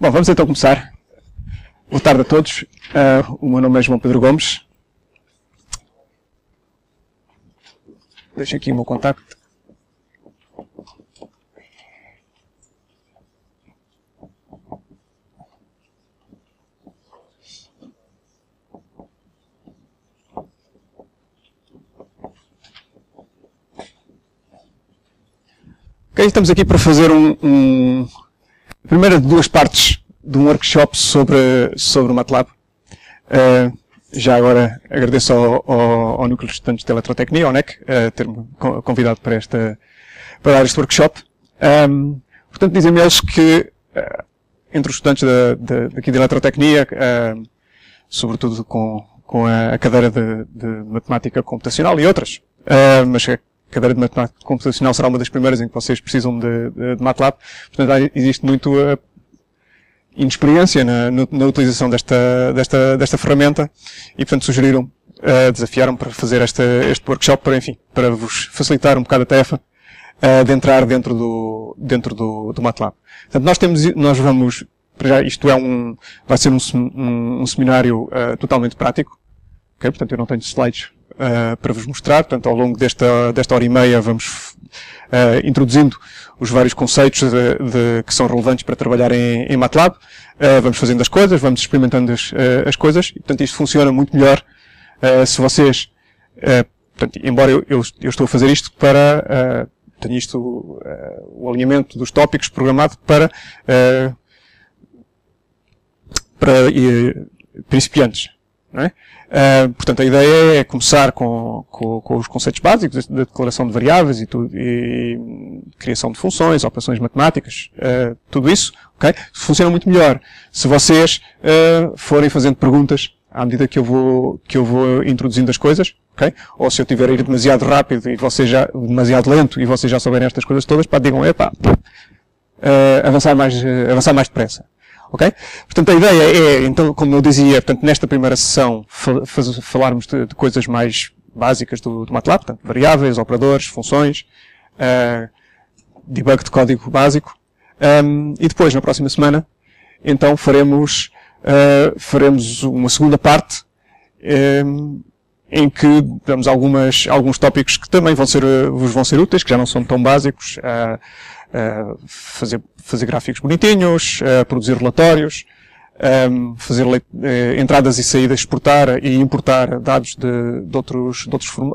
Bom, vamos então começar. Boa tarde a todos. O meu nome é João Pedro Gomes. Deixo aqui o meu contacto. Ok, estamos aqui para fazer a primeira de duas partes de um workshop sobre o MATLAB. Já agora agradeço ao Núcleo de Estudantes de Eletrotecnia, ao NEC, ter-me convidado para dar este workshop. Portanto, dizem-me eles que entre os estudantes daqui de Eletrotecnia, sobretudo com a cadeira de Matemática Computacional e outras, mas a cadeira de Matemática Computacional será uma das primeiras em que vocês precisam de MATLAB. Portanto, existe muito inexperiência na utilização desta ferramenta e, portanto, sugeriram, desafiaram para fazer este workshop para vos facilitar um bocado a tarefa de entrar dentro do MATLAB. Portanto, nós vamos, isto vai ser um seminário totalmente prático, ok? Portanto, eu não tenho slides para vos mostrar. Portanto, ao longo desta hora e meia vamos introduzindo os vários conceitos que são relevantes para trabalhar em MATLAB. Vamos fazendo as coisas, vamos experimentando as coisas. E, portanto, isto funciona muito melhor se vocês... portanto, embora eu estou a fazer isto para... tenho o alinhamento dos tópicos programado para principiantes, não é? Portanto, a ideia é começar com os conceitos básicos da declaração de variáveis e criação de funções, operações matemáticas, tudo isso, ok? Funciona muito melhor se vocês forem fazendo perguntas à medida que eu vou introduzindo as coisas, ok? Ou se eu estiver a ir demasiado rápido e demasiado lento e vocês já souberem estas coisas todas, digam, avançar mais depressa. Ok? Portanto, a ideia é, então, como eu dizia, portanto, nesta primeira sessão, falarmos de coisas mais básicas do MATLAB, portanto, variáveis, operadores, funções, debug de código básico, e depois, na próxima semana, então, faremos uma segunda parte, em que damos alguns tópicos que também vos vão ser úteis, que já não são tão básicos, fazer gráficos bonitinhos, produzir relatórios, fazer entradas e saídas, exportar e importar dados de outros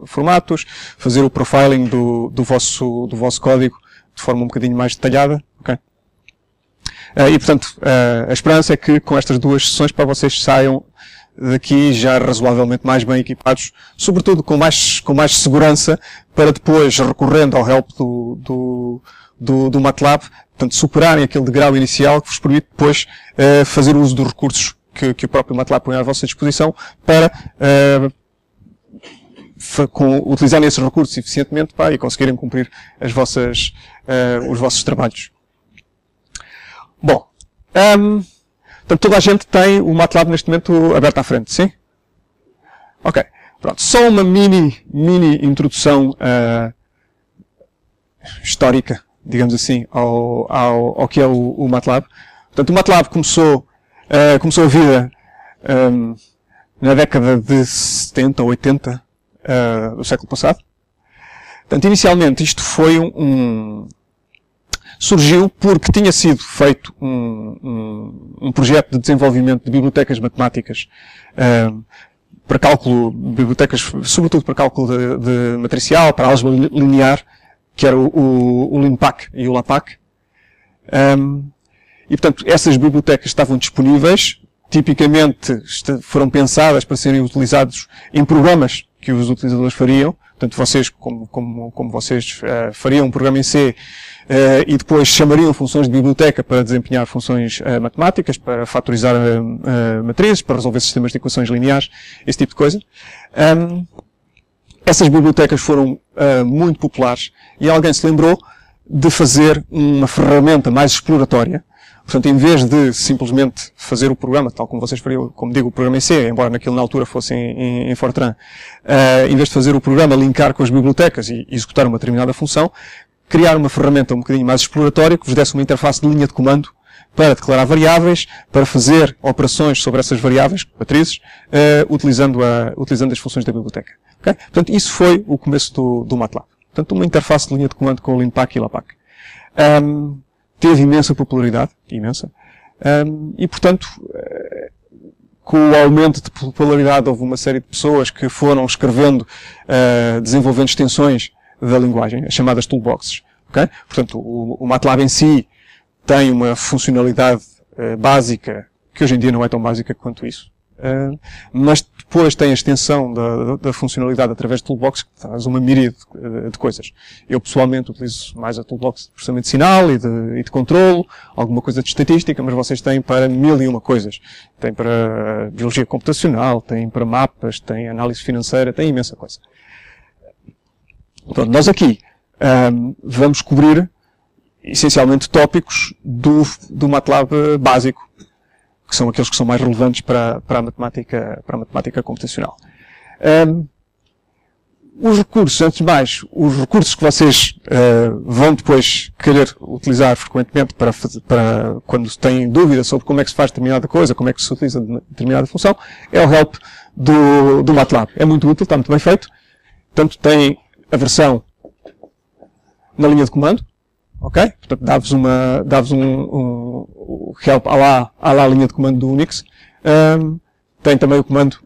formatos, fazer o profiling do vosso código de forma um bocadinho mais detalhada, ok? E, portanto, a esperança é que com estas duas sessões para vocês saiam daqui já razoavelmente mais bem equipados, sobretudo com mais segurança, para depois, recorrendo ao help do MATLAB, portanto, superarem aquele degrau inicial que vos permite depois fazer uso dos recursos que o próprio MATLAB põe à vossa disposição para utilizarem esses recursos eficientemente e conseguirem cumprir os vossos trabalhos. Bom, portanto, toda a gente tem o MATLAB neste momento aberto à frente, sim? Ok. Pronto. Só uma mini introdução histórica, digamos assim, ao que é o MATLAB. Portanto, o MATLAB começou a vida na década de 70 ou 80 do século passado. Portanto, inicialmente isto foi surgiu porque tinha sido feito um projeto de desenvolvimento de bibliotecas matemáticas para cálculo, bibliotecas, sobretudo para cálculo de matricial, para álgebra linear, que era o LINPACK e o LAPACK. E, portanto, essas bibliotecas estavam disponíveis, tipicamente foram pensadas para serem utilizados em programas que os utilizadores fariam. Portanto, vocês, como vocês fariam um programa em C, e depois chamariam funções de biblioteca para desempenhar funções matemáticas, para fatorizar matrizes, para resolver sistemas de equações lineares, esse tipo de coisa. Essas bibliotecas foram muito populares e alguém se lembrou de fazer uma ferramenta mais exploratória. Portanto, em vez de simplesmente fazer o programa, tal como vocês fariam, como digo, o programa em C, embora naquilo na altura fosse em Fortran, em vez de fazer o programa, linkar com as bibliotecas e executar uma determinada função, criar uma ferramenta um bocadinho mais exploratória, que vos desse uma interface de linha de comando, para declarar variáveis, para fazer operações sobre essas variáveis, matrizes, utilizando as funções da biblioteca. Okay? Portanto, isso foi o começo do MATLAB. Portanto, uma interface de linha de comando com o LINPACK e LAPACK. Teve imensa popularidade, imensa, e portanto, com o aumento de popularidade houve uma série de pessoas que foram escrevendo, desenvolvendo extensões da linguagem, as chamadas toolboxes. Okay? Portanto, o MATLAB em si tem uma funcionalidade básica, que hoje em dia não é tão básica quanto isso. Mas depois tem a extensão da funcionalidade através de toolbox que faz uma miríade de coisas. Eu pessoalmente utilizo mais a toolbox de processamento de sinal e de controlo, alguma coisa de estatística, mas vocês têm para 1001 coisas. Tem para biologia computacional, tem para mapas, tem análise financeira, tem imensa coisa. Pronto, nós aqui vamos cobrir essencialmente tópicos do MATLAB básico, que são aqueles que são mais relevantes para a matemática computacional. Os recursos, antes de mais, os recursos que vocês vão depois querer utilizar frequentemente para quando têm dúvida sobre como é que se faz determinada coisa, como é que se utiliza determinada função, é o help do MATLAB. É muito útil, está muito bem feito. Portanto, tem a versão na linha de comando, ok? Portanto, dá-vos um help à lá linha de comando do Unix. Tem também o comando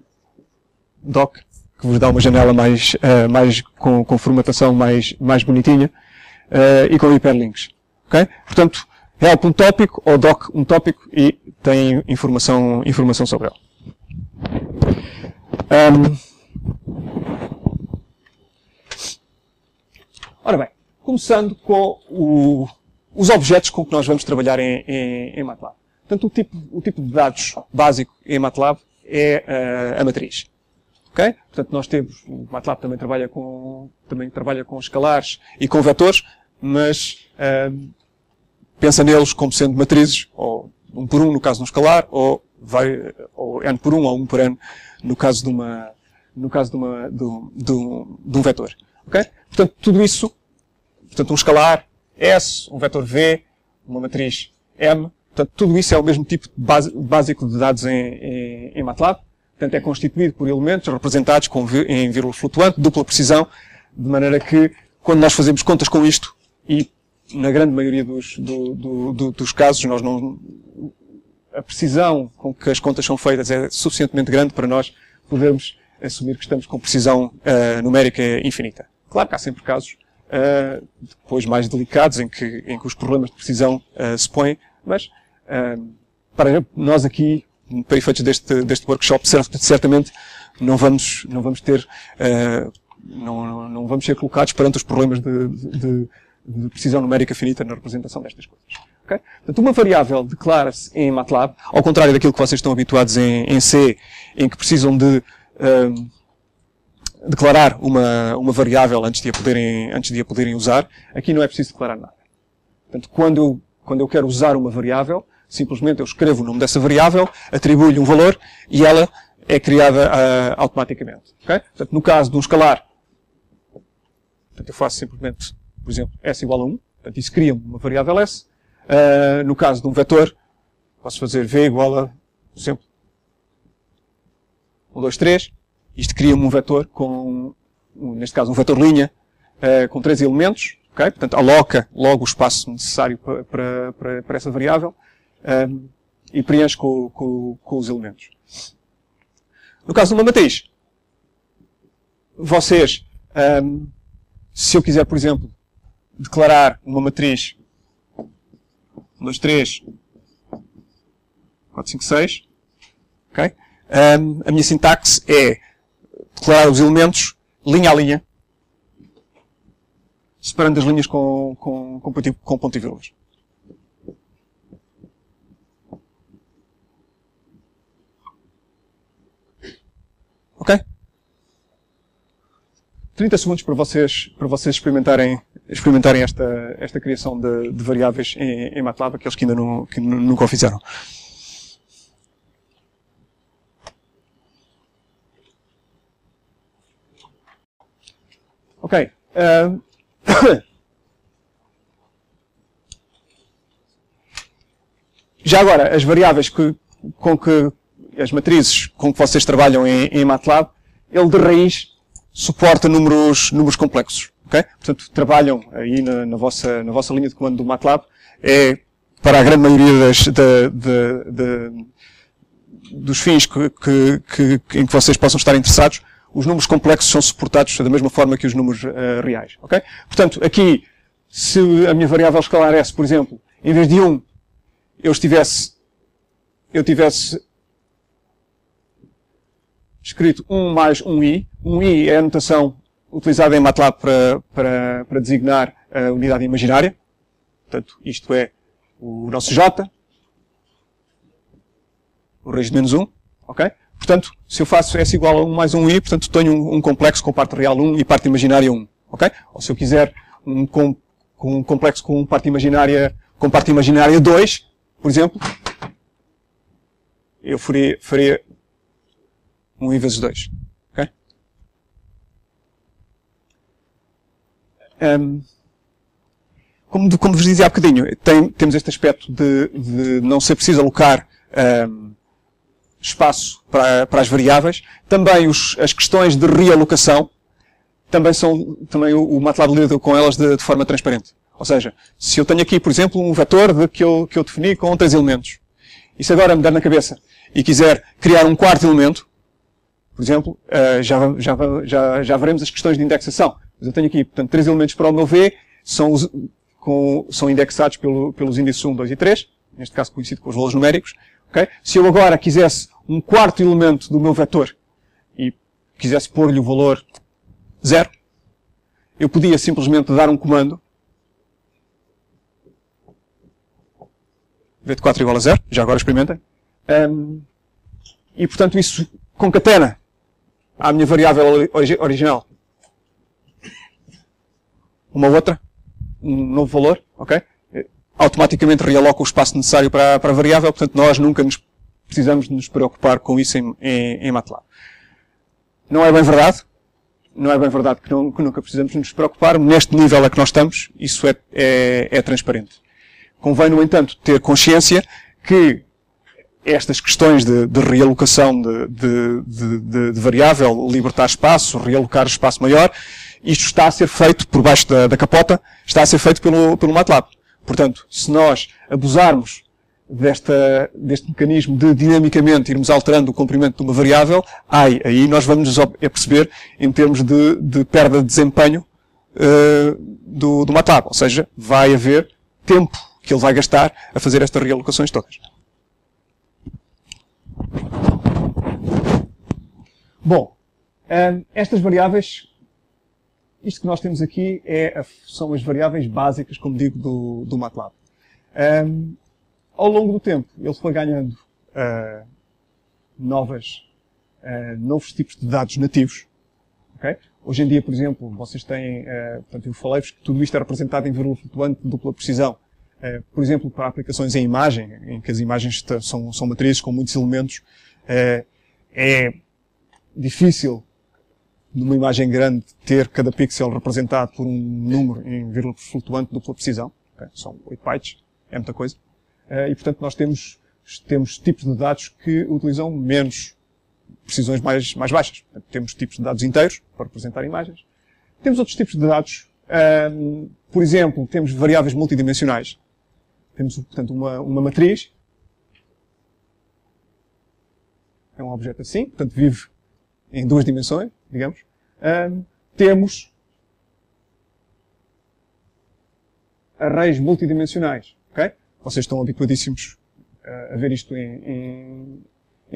doc, que vos dá uma janela mais com formatação mais bonitinha, e com hiperlinks, ok? Portanto, help um tópico, ou doc um tópico, e tem informação sobre ele. Ora bem, começando com os objetos com que nós vamos trabalhar em MATLAB. Portanto, o tipo de dados básico em MATLAB é a matriz. Okay? Portanto, nós temos, o MATLAB também trabalha com escalares e com vetores, mas pensa neles como sendo matrizes, ou 1 por 1 no caso de um escalar, ou n por 1 ou 1 por n no caso de um vetor. Okay? Portanto, tudo isso, portanto, um escalar S, um vetor V, uma matriz M, portanto, tudo isso é o mesmo tipo básico de dados em MATLAB. Portanto, é constituído por elementos representados em vírgula flutuante, dupla precisão, de maneira que, quando nós fazemos contas com isto, e na grande maioria dos casos, a precisão com que as contas são feitas é suficientemente grande para nós podermos assumir que estamos com precisão numérica infinita. Claro que há sempre casos depois mais delicados em que os problemas de precisão se põem, mas para nós aqui, para efeitos deste workshop, certamente não vamos ser colocados perante os problemas de precisão numérica finita na representação destas coisas. Okay? Portanto, uma variável declara-se em MATLAB, ao contrário daquilo que vocês estão habituados em C, em que precisam de declarar uma variável antes de a poderem usar. Aqui não é preciso declarar nada. Portanto, quando eu quero usar uma variável, simplesmente eu escrevo o nome dessa variável, atribuo-lhe um valor e ela é criada automaticamente. Okay? Portanto, no caso de um escalar, portanto, eu faço simplesmente, por exemplo, S igual a 1. Portanto, isso cria-me uma variável S. No caso de um vetor, posso fazer V igual a, por exemplo, 1, 2, 3. Isto cria-me um vetor neste caso, um vetor linha, com 3 elementos. Okay? Portanto, aloca logo o espaço necessário para essa variável e preenche com os elementos. No caso de uma matriz, vocês, se eu quiser, por exemplo, declarar uma matriz 1, 2, 3, 4, 5, 6, okay? A minha sintaxe é declarar os elementos linha a linha, separando as linhas com ponto e vírgulas. Ok? 30 segundos para vocês experimentarem esta criação de variáveis em MATLAB, aqueles que nunca o fizeram. Ok. Já agora, as variáveis as matrizes com que vocês trabalham em MATLAB, ele de raiz suporta números complexos. Okay? Portanto, trabalham aí na vossa linha de comando do MATLAB, para a grande maioria dos fins em que vocês possam estar interessados, os números complexos são suportados da mesma forma que os números reais. Okay? Portanto, aqui, se a minha variável escalar S, por exemplo, em vez de 1, eu tivesse escrito 1 mais 1i. 1i é a notação utilizada em MATLAB para designar a unidade imaginária. Portanto, isto é o nosso j, o raiz de menos 1. Ok? Portanto, se eu faço S igual a 1 mais 1i, portanto, tenho um complexo com parte real 1 e parte imaginária 1. Ok? Ou se eu quiser um complexo com parte imaginária 2, por exemplo, eu faria 1i vezes 2. Ok? Como vos dizia há bocadinho, temos este aspecto de não ser preciso alocar espaço para as variáveis. Também as questões de realocação, também o MATLAB lida com elas de forma transparente. Ou seja, se eu tenho aqui, por exemplo, um vetor que eu defini com 3 elementos, e se agora me der na cabeça e quiser criar um quarto elemento, por exemplo, já veremos as questões de indexação. Mas eu tenho aqui, portanto, 3 elementos para o meu V, são indexados pelos índices 1, 2 e 3, neste caso conhecido com os valores numéricos. Okay? Se eu agora quisesse um quarto elemento do meu vetor e quisesse pôr-lhe o valor 0, eu podia simplesmente dar um comando v de 4 igual a 0, já agora experimentem, e portanto isso concatena à minha variável original uma outra, um novo valor, ok? Automaticamente realoca o espaço necessário para a variável, portanto nós nunca precisamos nos preocupar com isso em MATLAB. Não é bem verdade. Não é bem verdade que nunca precisamos nos preocupar. Neste nível a que nós estamos, isso é transparente. Convém, no entanto, ter consciência que estas questões de realocação de variável, libertar espaço, realocar espaço maior, isto está a ser feito por baixo da capota, está a ser feito pelo MATLAB. Portanto, se nós abusarmos deste mecanismo de dinamicamente irmos alterando o comprimento de uma variável, aí nós vamos nos perceber em termos de perda de desempenho do MATLAB. Ou seja, vai haver tempo que ele vai gastar a fazer estas realocações todas. Bom, estas variáveis, isto que nós temos aqui são as variáveis básicas, como digo, do MATLAB. Ao longo do tempo, ele foi ganhando novos tipos de dados nativos. Okay? Hoje em dia, por exemplo, vocês têm, portanto, eu falei-vos que tudo isto é representado em vírgula flutuante de dupla precisão. Por exemplo, para aplicações em imagem, em que as imagens são matrizes com muitos elementos, é difícil, numa imagem grande, ter cada pixel representado por um número em vírgula flutuante de dupla precisão. Okay? São 8 bytes, é muita coisa. E, portanto, nós temos tipos de dados que utilizam menos precisões mais baixas. Portanto, temos tipos de dados inteiros para representar imagens. Temos outros tipos de dados. Por exemplo, temos variáveis multidimensionais. Temos, portanto, uma matriz. É um objeto assim. Portanto, vive em 2 dimensões, digamos. Temos arrays multidimensionais. Okay? Vocês estão habituadíssimos a ver isto em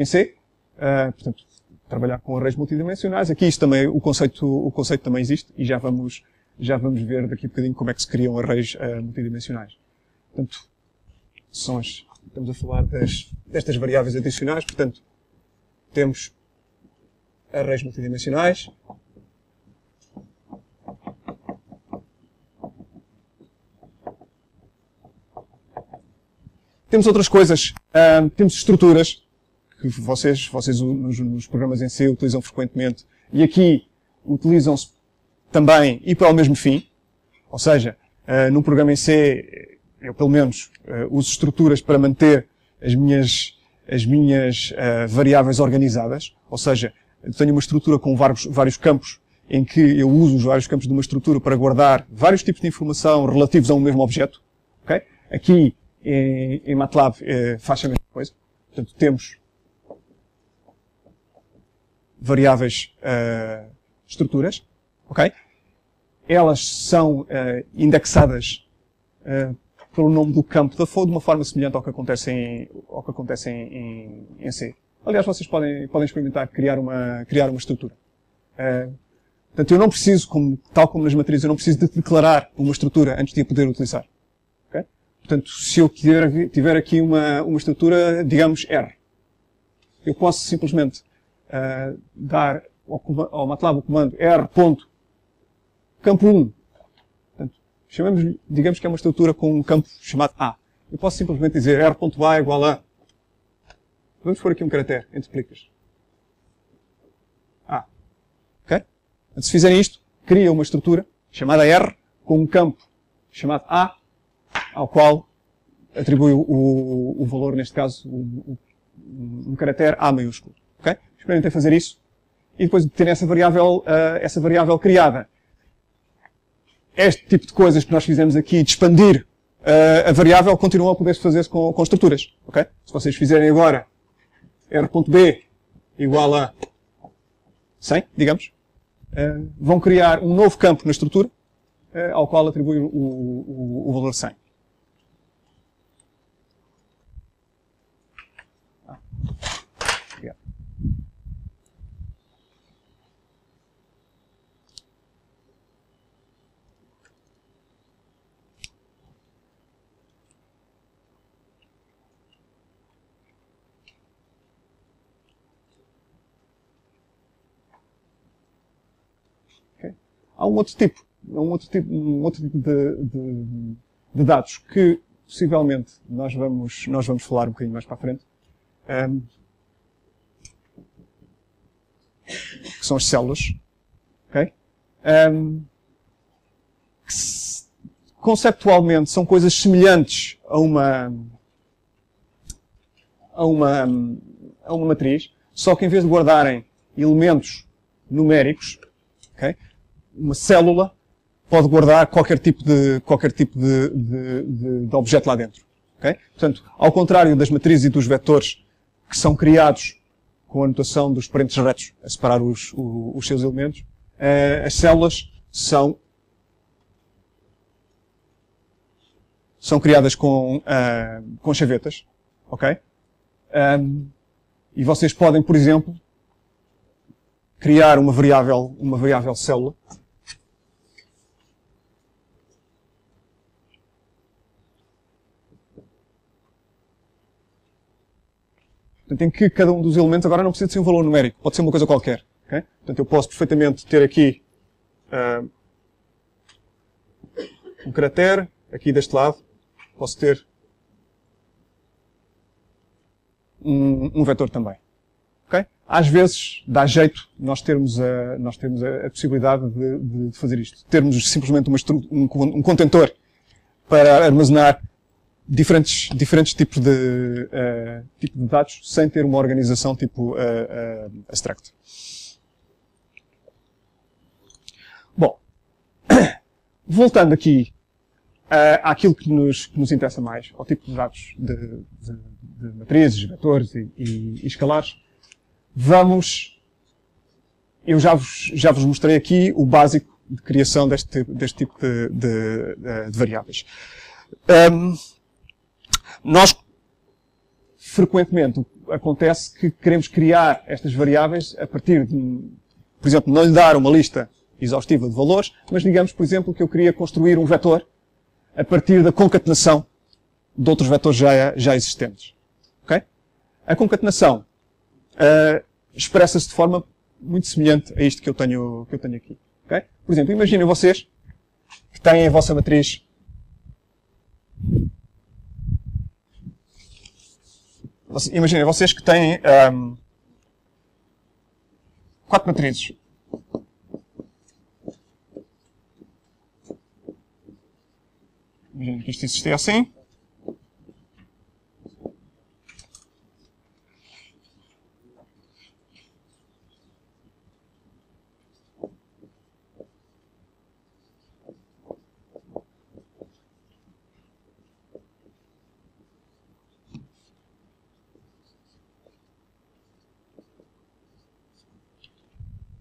C. Portanto, trabalhar com arrays multidimensionais. Aqui o conceito também existe e já vamos ver daqui a bocadinho como é que se criam arrays multidimensionais. Portanto, estamos a falar destas variáveis adicionais. Portanto, temos arrays multidimensionais. Temos outras coisas. Temos estruturas que vocês nos programas em C utilizam frequentemente e aqui utilizam-se também e para o mesmo fim. Ou seja, num programa em C, eu pelo menos uso estruturas para manter as minhas variáveis organizadas, ou seja, eu tenho uma estrutura com vários campos em que eu uso os vários campos de uma estrutura para guardar vários tipos de informação relativos a um mesmo objeto. Okay? Aqui em MATLAB faz a mesma coisa. Portanto, temos variáveis estruturas. Okay? Elas são indexadas pelo nome do campo da flow de uma forma semelhante ao que acontece em C. Aliás, vocês podem experimentar criar uma estrutura. Portanto, eu não preciso, tal como nas matrizes, eu não preciso de declarar uma estrutura antes de a poder utilizar. Okay? Portanto, se eu tiver aqui uma estrutura, digamos, R, eu posso simplesmente dar ao MATLAB o comando R.campo 1. Portanto, digamos que é uma estrutura com um campo chamado A. Eu posso simplesmente dizer R.A igual a... Vamos pôr aqui um caractere entre plicas. A. Ok? Se fizerem isto, cria uma estrutura chamada R com um campo chamado A, ao qual atribui o valor, neste caso, um caractere A maiúsculo. Ok? Experimentem fazer isso. E depois de terem essa variável criada, este tipo de coisas que nós fizemos aqui, de expandir a variável, continua a poder fazer-se com estruturas. Ok? Se vocês fizerem agora R.B igual a 100, digamos, vão criar um novo campo na estrutura, ao qual atribui o valor 100. Obrigado. Há um outro tipo de dados que possivelmente nós vamos falar um bocadinho mais para a frente, que são as células, okay? Que conceptualmente são coisas semelhantes a uma matriz, só que em vez de guardarem elementos numéricos, okay, uma célula pode guardar qualquer tipo de objeto lá dentro. Okay? Portanto, ao contrário das matrizes e dos vetores que são criados com a notação dos parentes retos a separar os seus elementos, as células são criadas com chavetas. Okay? E vocês podem, por exemplo, criar uma variável célula em que cada um dos elementos agora não precisa de ser um valor numérico, pode ser uma coisa qualquer. Okay? Portanto, eu posso perfeitamente ter aqui um caractere, aqui deste lado, posso ter um vetor também. Okay? Às vezes dá jeito nós termos a possibilidade de fazer isto. Termos simplesmente um contentor para armazenar diferentes tipos de dados sem ter uma organização tipo abstract. Bom, voltando aqui àquilo que nos interessa mais, ao tipo de dados de matrizes, vetores e escalares, eu já vos mostrei aqui o básico de criação deste tipo de variáveis. Nós, frequentemente, acontece que queremos criar estas variáveis a partir de, por exemplo, não lhe dar uma lista exaustiva de valores, mas digamos, por exemplo, que eu queria construir um vetor a partir da concatenação de outros vetores já existentes. Okay? A concatenação expressa-se de forma muito semelhante a isto que eu tenho aqui. Okay? Por exemplo, imaginem vocês que têm a vossa matriz imaginem vocês que têm 4 matrizes. Imaginem que isto existia assim.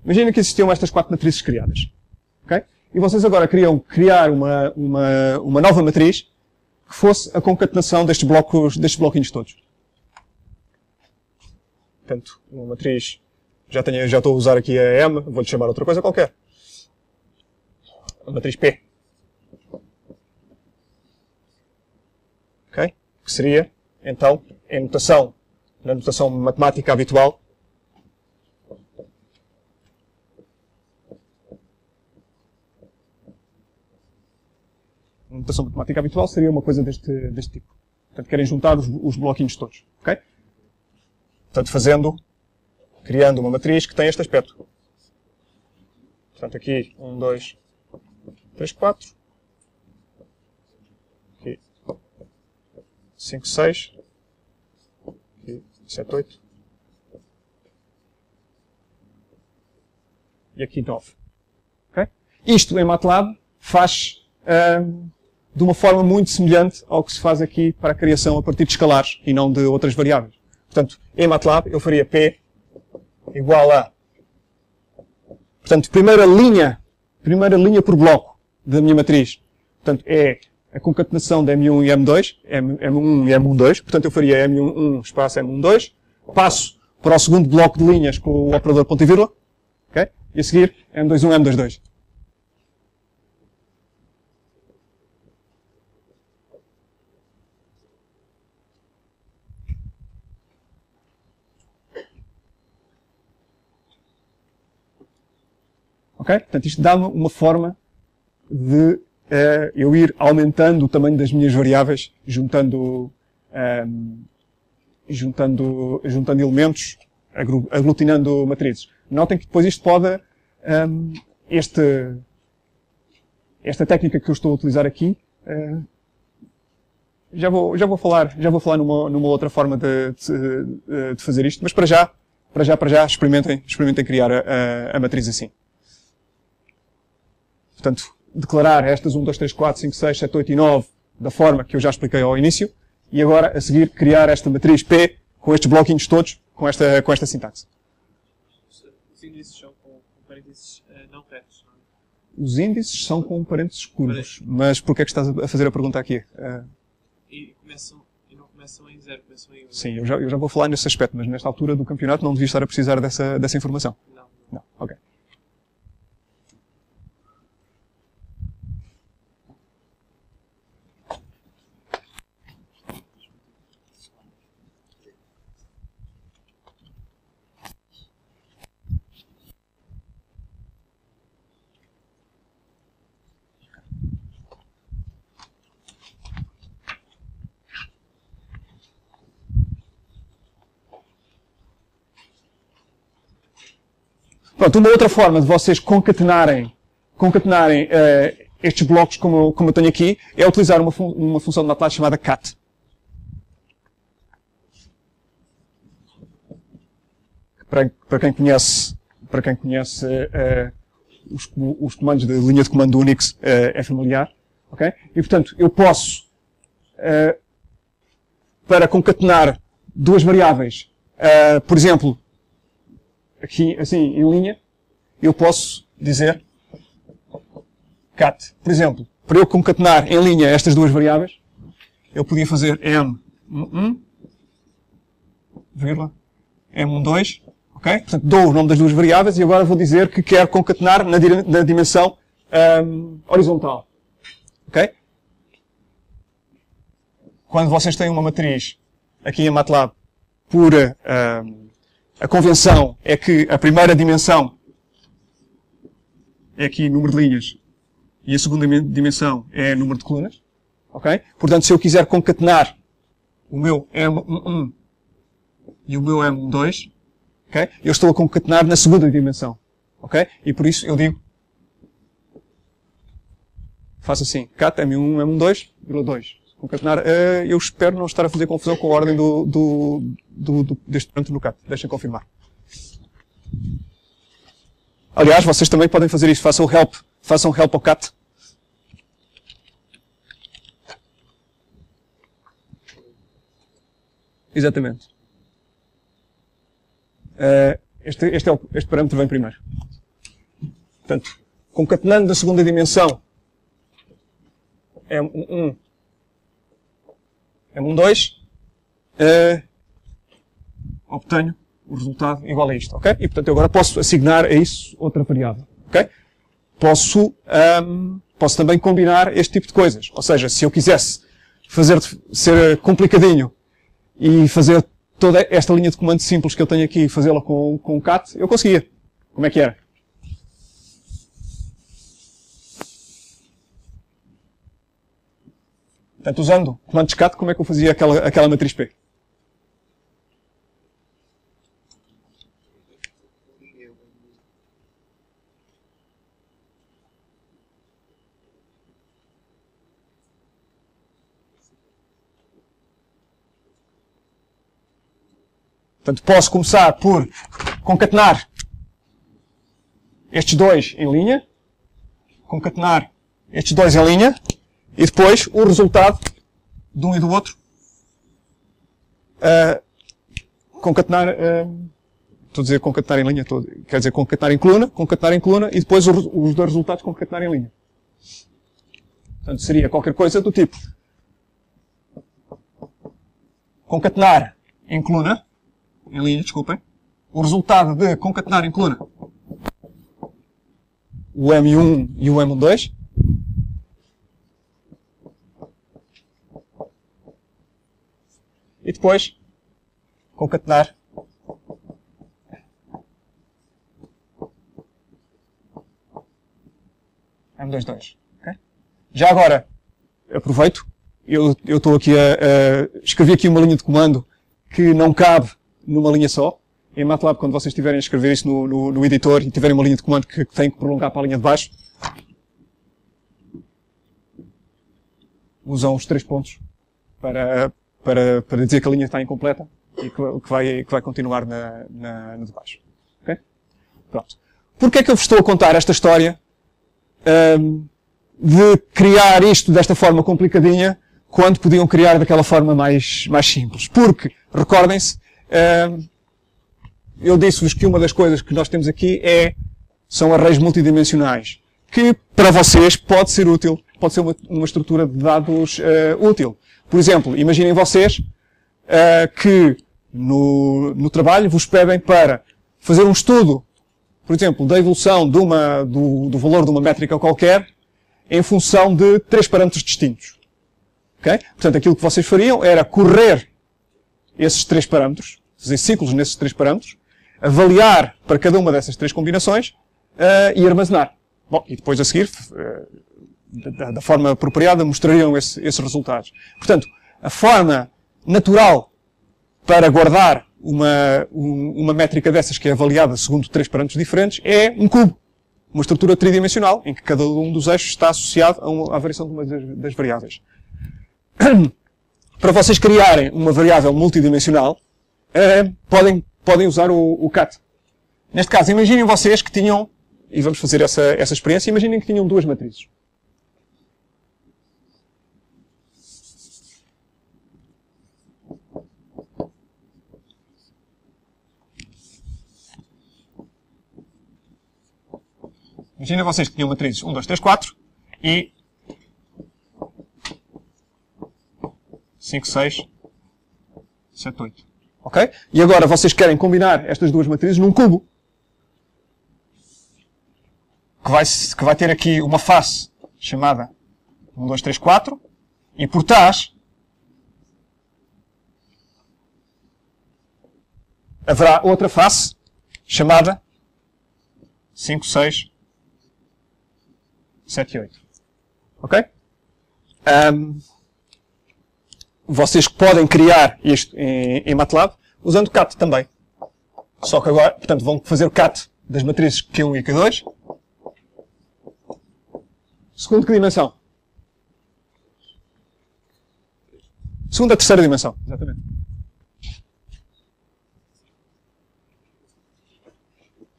Imagina que existiam estas 4 matrizes criadas. Okay? E vocês agora queriam criar uma nova matriz que fosse a concatenação destes bloquinhos todos. Portanto, uma matriz, já estou a usar aqui a M, vou-lhe chamar outra coisa qualquer. A matriz P. Okay? Que seria, então, na notação matemática habitual, a notação matemática habitual seria uma coisa deste tipo. Portanto, querem juntar os bloquinhos todos. Okay? Portanto, criando uma matriz que tem este aspecto. Portanto, aqui, 1, 2, 3, 4. Aqui, 5, 6. Aqui, 7, 8. E aqui, 9. Okay? Isto, em MATLAB, faz de uma forma muito semelhante ao que se faz aqui para a criação a partir de escalares e não de outras variáveis. Portanto, em MATLAB eu faria P igual a... Portanto, primeira linha por bloco da minha matriz. Portanto, é a concatenação de M1 e M2, M1 e M12. Portanto, eu faria M11 espaço M12. Passo para o segundo bloco de linhas com o operador ponto e vírgula. Okay? E a seguir, M21, M22. Okay? Portanto, isto dá-me uma forma de eu ir aumentando o tamanho das minhas variáveis, juntando elementos, aglutinando matrizes. Notem que depois isto pode, esta técnica que eu estou a utilizar aqui, já vou falar numa outra forma de fazer isto, mas para já experimentem criar a matriz assim. Portanto, declarar estas 1, 2, 3, 4, 5, 6, 7, 8 e 9 da forma que eu já expliquei ao início, e agora, a seguir, criar esta matriz P com estes bloquinhos todos, com esta sintaxe. Os índices são com parênteses não retos, não é? Os índices são com parênteses curvos. Mas porquê é que estás a fazer a pergunta aqui? E não começam em 0, começam em 1. Sim, eu já vou falar nesse aspecto, mas nesta altura do campeonato não devia estar a precisar dessa informação. Não, ok. Pronto, uma outra forma de vocês concatenarem estes blocos como eu tenho aqui é utilizar uma função de MATLAB chamada cat. Para quem conhece os comandos de linha de comando do Unix é familiar. Okay? E portanto, eu posso, para concatenar duas variáveis, por exemplo, aqui, assim, em linha, eu posso dizer cat. Por exemplo, para eu concatenar em linha estas duas variáveis, eu podia fazer M11, vírgula, M12, ok? Portanto, dou o nome das duas variáveis e agora vou dizer que quero concatenar na dimensão horizontal. Ok? Quando vocês têm uma matriz aqui em MATLAB pura, a convenção é que a primeira dimensão é aqui número de linhas e a segunda dimensão é número de colunas. Ok? Portanto, se eu quiser concatenar o meu M11 e o meu M2, ok? Eu estou a concatenar na segunda dimensão. Ok? E por isso eu digo, faço assim, cat M1, M2, vírgula 2. Concatenar, eu espero não estar a fazer confusão com a ordem deste ponto no cat. Deixem confirmar. Aliás, vocês também podem fazer isso. Façam help ao cat. Exatamente. Este parâmetro vem primeiro. Portanto, concatenando da segunda dimensão M1, M2, obtenho o resultado igual a isto, ok? E, portanto, eu agora posso assignar a isso outra variável, ok? Posso também combinar este tipo de coisas. Ou seja, se eu quisesse ser complicadinho e fazer toda esta linha de comando simples que eu tenho aqui, fazê-la com cat, eu conseguia. Como é que era? Portanto, usando comandos cat, como é que eu fazia aquela matriz P? Portanto, posso começar por concatenar estes dois em linha, concatenar estes dois em linha, e depois o resultado de um e do outro concatenar, estou a dizer concatenar em linha, quer dizer concatenar em coluna, e depois os dois resultados concatenar em linha. Portanto, seria qualquer coisa do tipo concatenar em coluna, em linha, desculpem, o resultado de concatenar em coluna o M1 e o M2, e depois concatenar M22. Okay? Já agora, aproveito, eu estou aqui escrevi aqui uma linha de comando que não cabe numa linha só. Em MATLAB, quando vocês estiverem a escrever isso no editor e tiverem uma linha de comando que tem que prolongar para a linha de baixo, usam os 3 pontos para dizer que a linha está incompleta e que vai continuar na de baixo. Okay? Pronto. Porquê é que eu vos estou a contar esta história de criar isto desta forma complicadinha quando podiam criar daquela forma mais simples? Porque, recordem-se, eu disse-vos que uma das coisas que nós temos aqui são arrays multidimensionais, que para vocês pode ser útil, pode ser uma estrutura de dados útil. Por exemplo, imaginem vocês que no trabalho vos pedem para fazer um estudo, por exemplo, da evolução do valor de uma métrica qualquer em função de 3 parâmetros distintos. Okay? Portanto, aquilo que vocês fariam era correr esses 3 parâmetros, fazer ciclos nesses 3 parâmetros, avaliar para cada uma dessas 3 combinações e armazenar. Bom, e depois a seguir, da forma apropriada, mostrariam esses resultados. Portanto, a forma natural para guardar uma métrica dessas que é avaliada segundo 3 parâmetros diferentes é um cubo. Uma estrutura tridimensional, em que cada um dos eixos está associado à variação de uma das variáveis. Para vocês criarem uma variável multidimensional, podem usar o cat. Neste caso, imaginem vocês que tinham, e vamos fazer essa experiência, imaginem que tinham 2 matrizes. Imaginem vocês que tinham matrizes 1, 2, 3, 4 e 5, 6, 7, 8. Ok? E agora vocês querem combinar estas duas matrizes num cubo. Que vai ter aqui uma face chamada 1, 2, 3, 4 e por trás haverá outra face chamada 5, 6, 7 e 8. Ok? Vocês podem criar isto em MATLAB usando cat também. Só que agora, portanto, vão fazer o cat das matrizes Q1 e Q2. Segundo que dimensão? Segunda, terceira dimensão. Exatamente.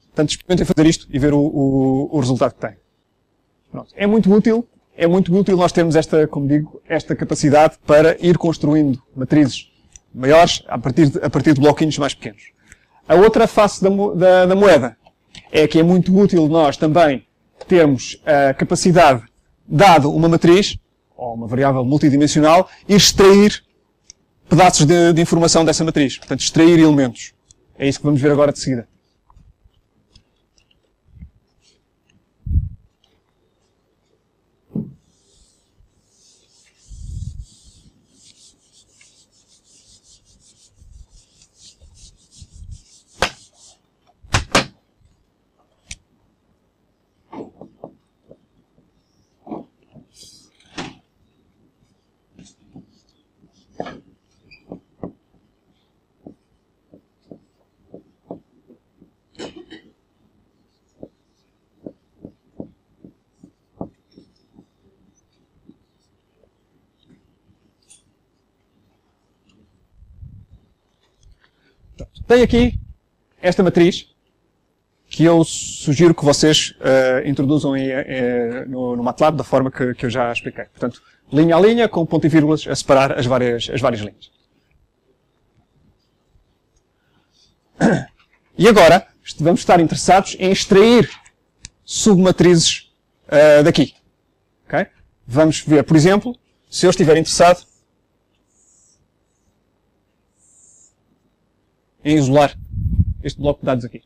Portanto, experimentem fazer isto e ver o resultado que tem. Pronto. É muito útil nós termos como digo, esta capacidade para ir construindo matrizes maiores a partir de bloquinhos mais pequenos. A outra face da moeda é que é muito útil nós também termos a capacidade, dado uma matriz, ou uma variável multidimensional, e extrair pedaços de informação dessa matriz. Portanto, extrair elementos. É isso que vamos ver agora de seguida. Tenho aqui esta matriz que eu sugiro que vocês introduzam no MATLAB da forma que eu já expliquei. Portanto, linha a linha, com ponto e vírgulas a separar as várias linhas. E agora, vamos estar interessados em extrair submatrizes daqui. Okay? Vamos ver, por exemplo, se eu estiver interessado em isolar este bloco de dados aqui.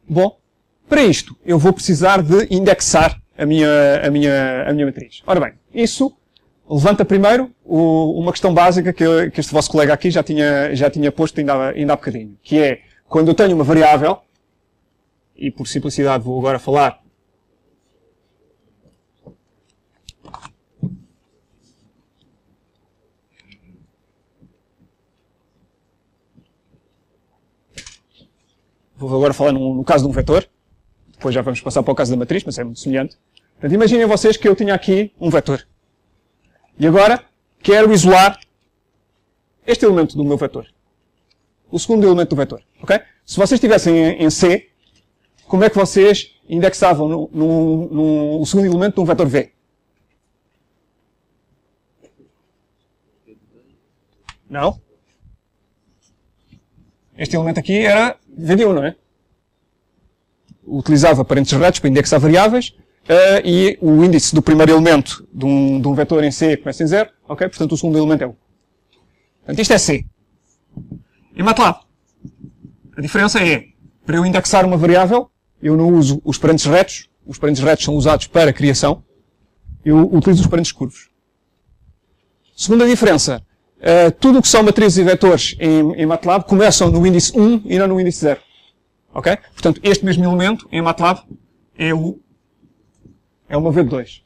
Bom, para isto eu vou precisar de indexar a minha matriz. Ora bem, isso levanta primeiro uma questão básica que este vosso colega aqui já tinha posto ainda há bocadinho, que é, quando eu tenho uma variável, e por simplicidade vou agora falar no caso de um vetor, depois já vamos passar para o caso da matriz, mas é muito semelhante. Portanto, imaginem vocês que eu tinha aqui um vetor. E agora quero isolar este elemento do meu vetor. O segundo elemento do vetor. Okay? Se vocês estivessem em C, como é que vocês indexavam o segundo elemento de um vetor V? Não? Este elemento aqui era V de 1, não é? Utilizava parênteses retos para indexar variáveis, e o índice do primeiro elemento de um vetor em C começa em 0, ok? Portanto, o segundo elemento é 1. Portanto, isto é C. Em MATLAB, a diferença é, para eu indexar uma variável, eu não uso os parênteses retos são usados para criação, eu utilizo os parênteses curvos. Segunda diferença, tudo o que são matrizes e vetores em MATLAB começam no índice 1 e não no índice 0. Ok? Portanto, este mesmo elemento em MATLAB é uma V de 2.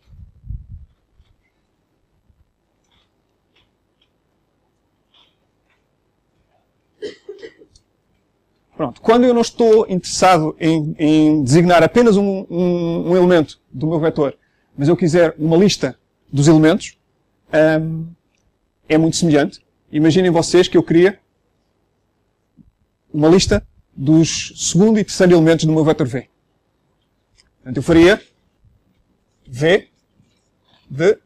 Pronto. Quando eu não estou interessado em designar apenas um elemento do meu vetor, mas eu quiser uma lista dos elementos, é muito semelhante. Imaginem vocês que eu queria uma lista dos segundo e terceiro elementos do meu vetor V. Portanto, eu faria V de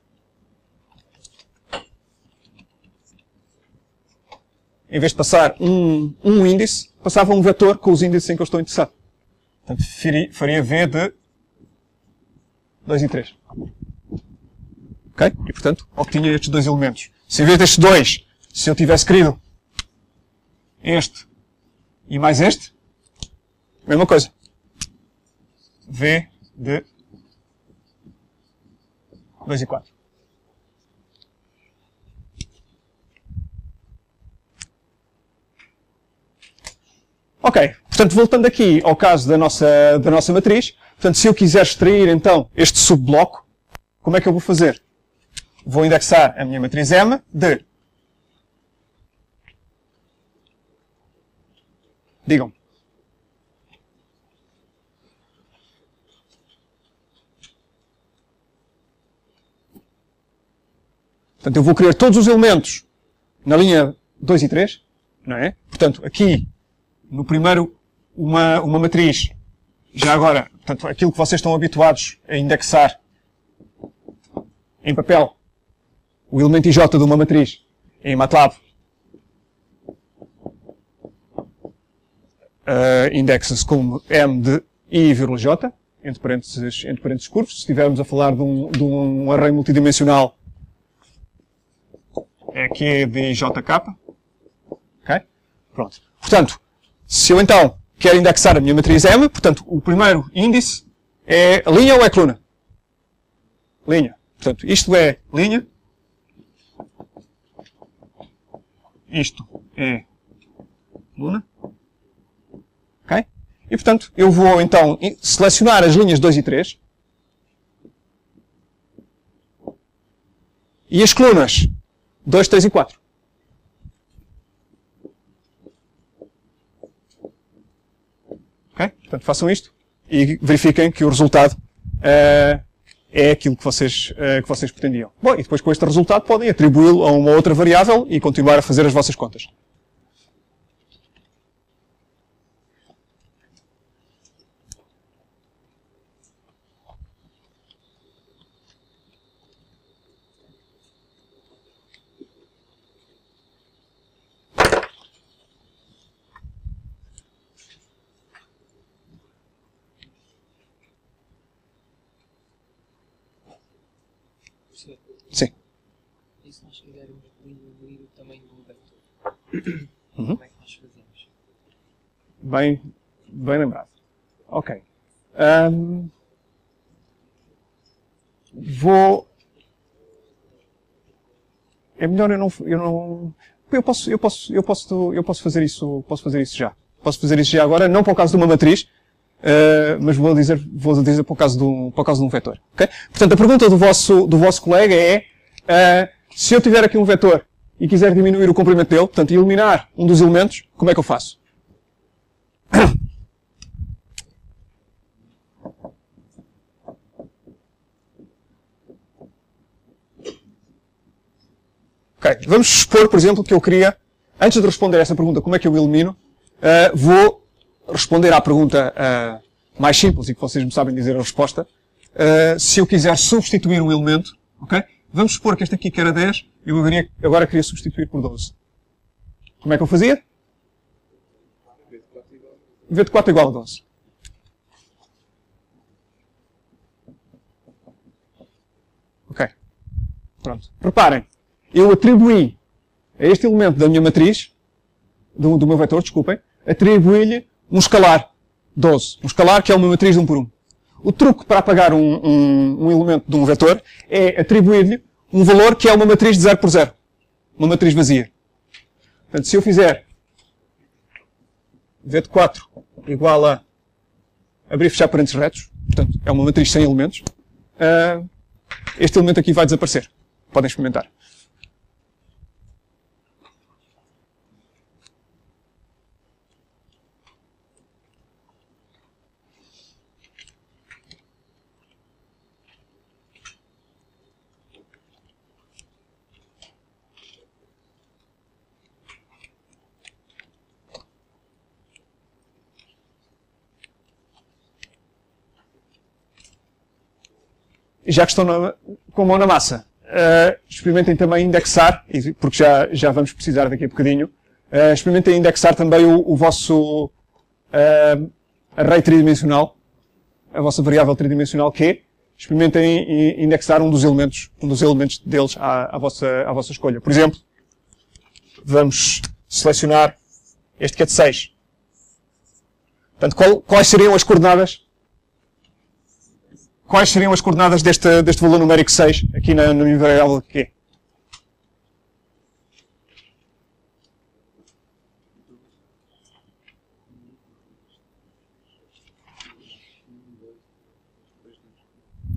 em vez de passar um índice, passava um vetor com os índices em que eu estou interessado. Portanto, faria V de 2 e 3. Ok? E, portanto, obtinha estes dois elementos. Se em vez destes dois, se eu tivesse querido este e mais este, mesma coisa. V de 2 e 4. Ok, portanto, voltando aqui ao caso da nossa matriz, portanto, se eu quiser extrair, então, este subbloco, como é que eu vou fazer? Vou indexar a minha matriz M de... Digam. Portanto, eu vou criar todos os elementos na linha 2 e 3, não é? Portanto, aqui, no primeiro uma matriz, já agora, portanto, aquilo que vocês estão habituados a indexar em papel, o elemento IJ de uma matriz, em MATLAB, indexa-se como M de I, J, entre parênteses curvos. Se estivermos a falar de um array multidimensional, é Q de JK. Ok? Pronto. Portanto, se eu então quero indexar a minha matriz M, portanto, o primeiro índice é a linha ou é a coluna? Linha. Portanto, isto é linha. Isto é coluna. Ok? E, portanto, eu vou, então, selecionar as linhas 2 e 3. E as colunas 2, 3 e 4. Ok? Portanto, façam isto e verifiquem que o resultado é aquilo que vocês pretendiam. Bom, e depois com este resultado podem atribuí-lo a uma outra variável e continuar a fazer as vossas contas. Sim. E se nós quisermos diminuir o tamanho do vetor, como é que nós fazemos? Bem lembrado. Ok. É melhor eu não. Eu posso fazer isso já. Posso fazer isso já agora, não para o caso de uma matriz, mas vou dizer para o caso de um vetor. Okay? Portanto, a pergunta do vosso colega é, se eu tiver aqui um vetor e quiser diminuir o comprimento dele, portanto, eliminar um dos elementos, como é que eu faço? Ok, vamos supor, por exemplo, que eu queria, antes de responder a essa pergunta, como é que eu elimino, vou responder à pergunta mais simples e que vocês me sabem dizer a resposta. Se eu quiser substituir um elemento, ok? Vamos supor que este aqui que era 10, eu agora queria substituir por 12. Como é que eu fazia? V de 4 igual a 12. Ok. Pronto. Reparem. Eu atribuí a este elemento da minha matriz, do meu vetor, desculpem, atribuí-lhe um escalar, 12. Um escalar que é uma matriz de 1 por 1. O truque para apagar um elemento de um vetor é atribuir-lhe um valor que é uma matriz de 0 por 0. Uma matriz vazia. Portanto, se eu fizer V de 4 igual a abrir e fechar parênteses retos, portanto, é uma matriz sem elementos, este elemento aqui vai desaparecer. Podem experimentar. Já que estão com a mão na massa, experimentem também indexar, porque já vamos precisar daqui a bocadinho, experimentem indexar também o vosso array tridimensional, a vossa variável tridimensional Q. Experimentem indexar um dos elementos deles à vossa escolha. Por exemplo, vamos selecionar este que é de 6. Portanto, quais seriam as coordenadas? Quais seriam as coordenadas deste valor numérico 6 aqui na minha variável Q?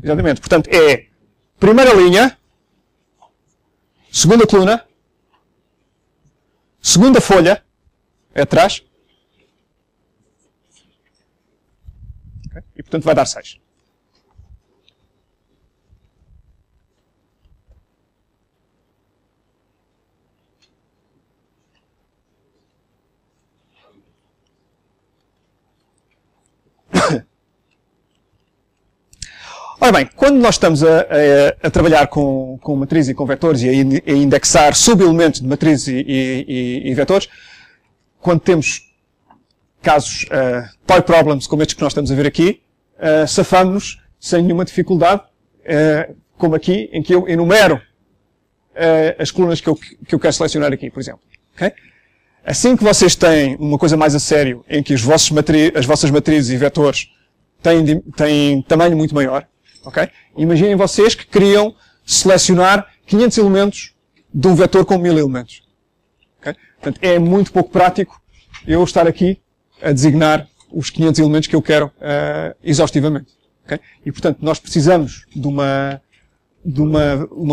Exatamente. Portanto, é primeira linha, segunda coluna, segunda folha, é atrás, okay? E portanto vai dar 6. bem, quando nós estamos a trabalhar com matrizes e com vetores e a indexar subelementos de matrizes e vetores, quando temos casos toy problems como estes que nós estamos a ver aqui, safamos-nos sem nenhuma dificuldade, como aqui, em que eu enumero as colunas que eu quero selecionar aqui, por exemplo. Okay? Assim que vocês têm uma coisa mais a sério, em que as vossas matrizes e vetores têm tamanho muito maior, okay? Imaginem vocês que queriam selecionar 500 elementos de um vetor com 1000 elementos. Okay? Portanto, é muito pouco prático eu estar aqui a designar os 500 elementos que eu quero exaustivamente. Okay? E, portanto, nós precisamos de uma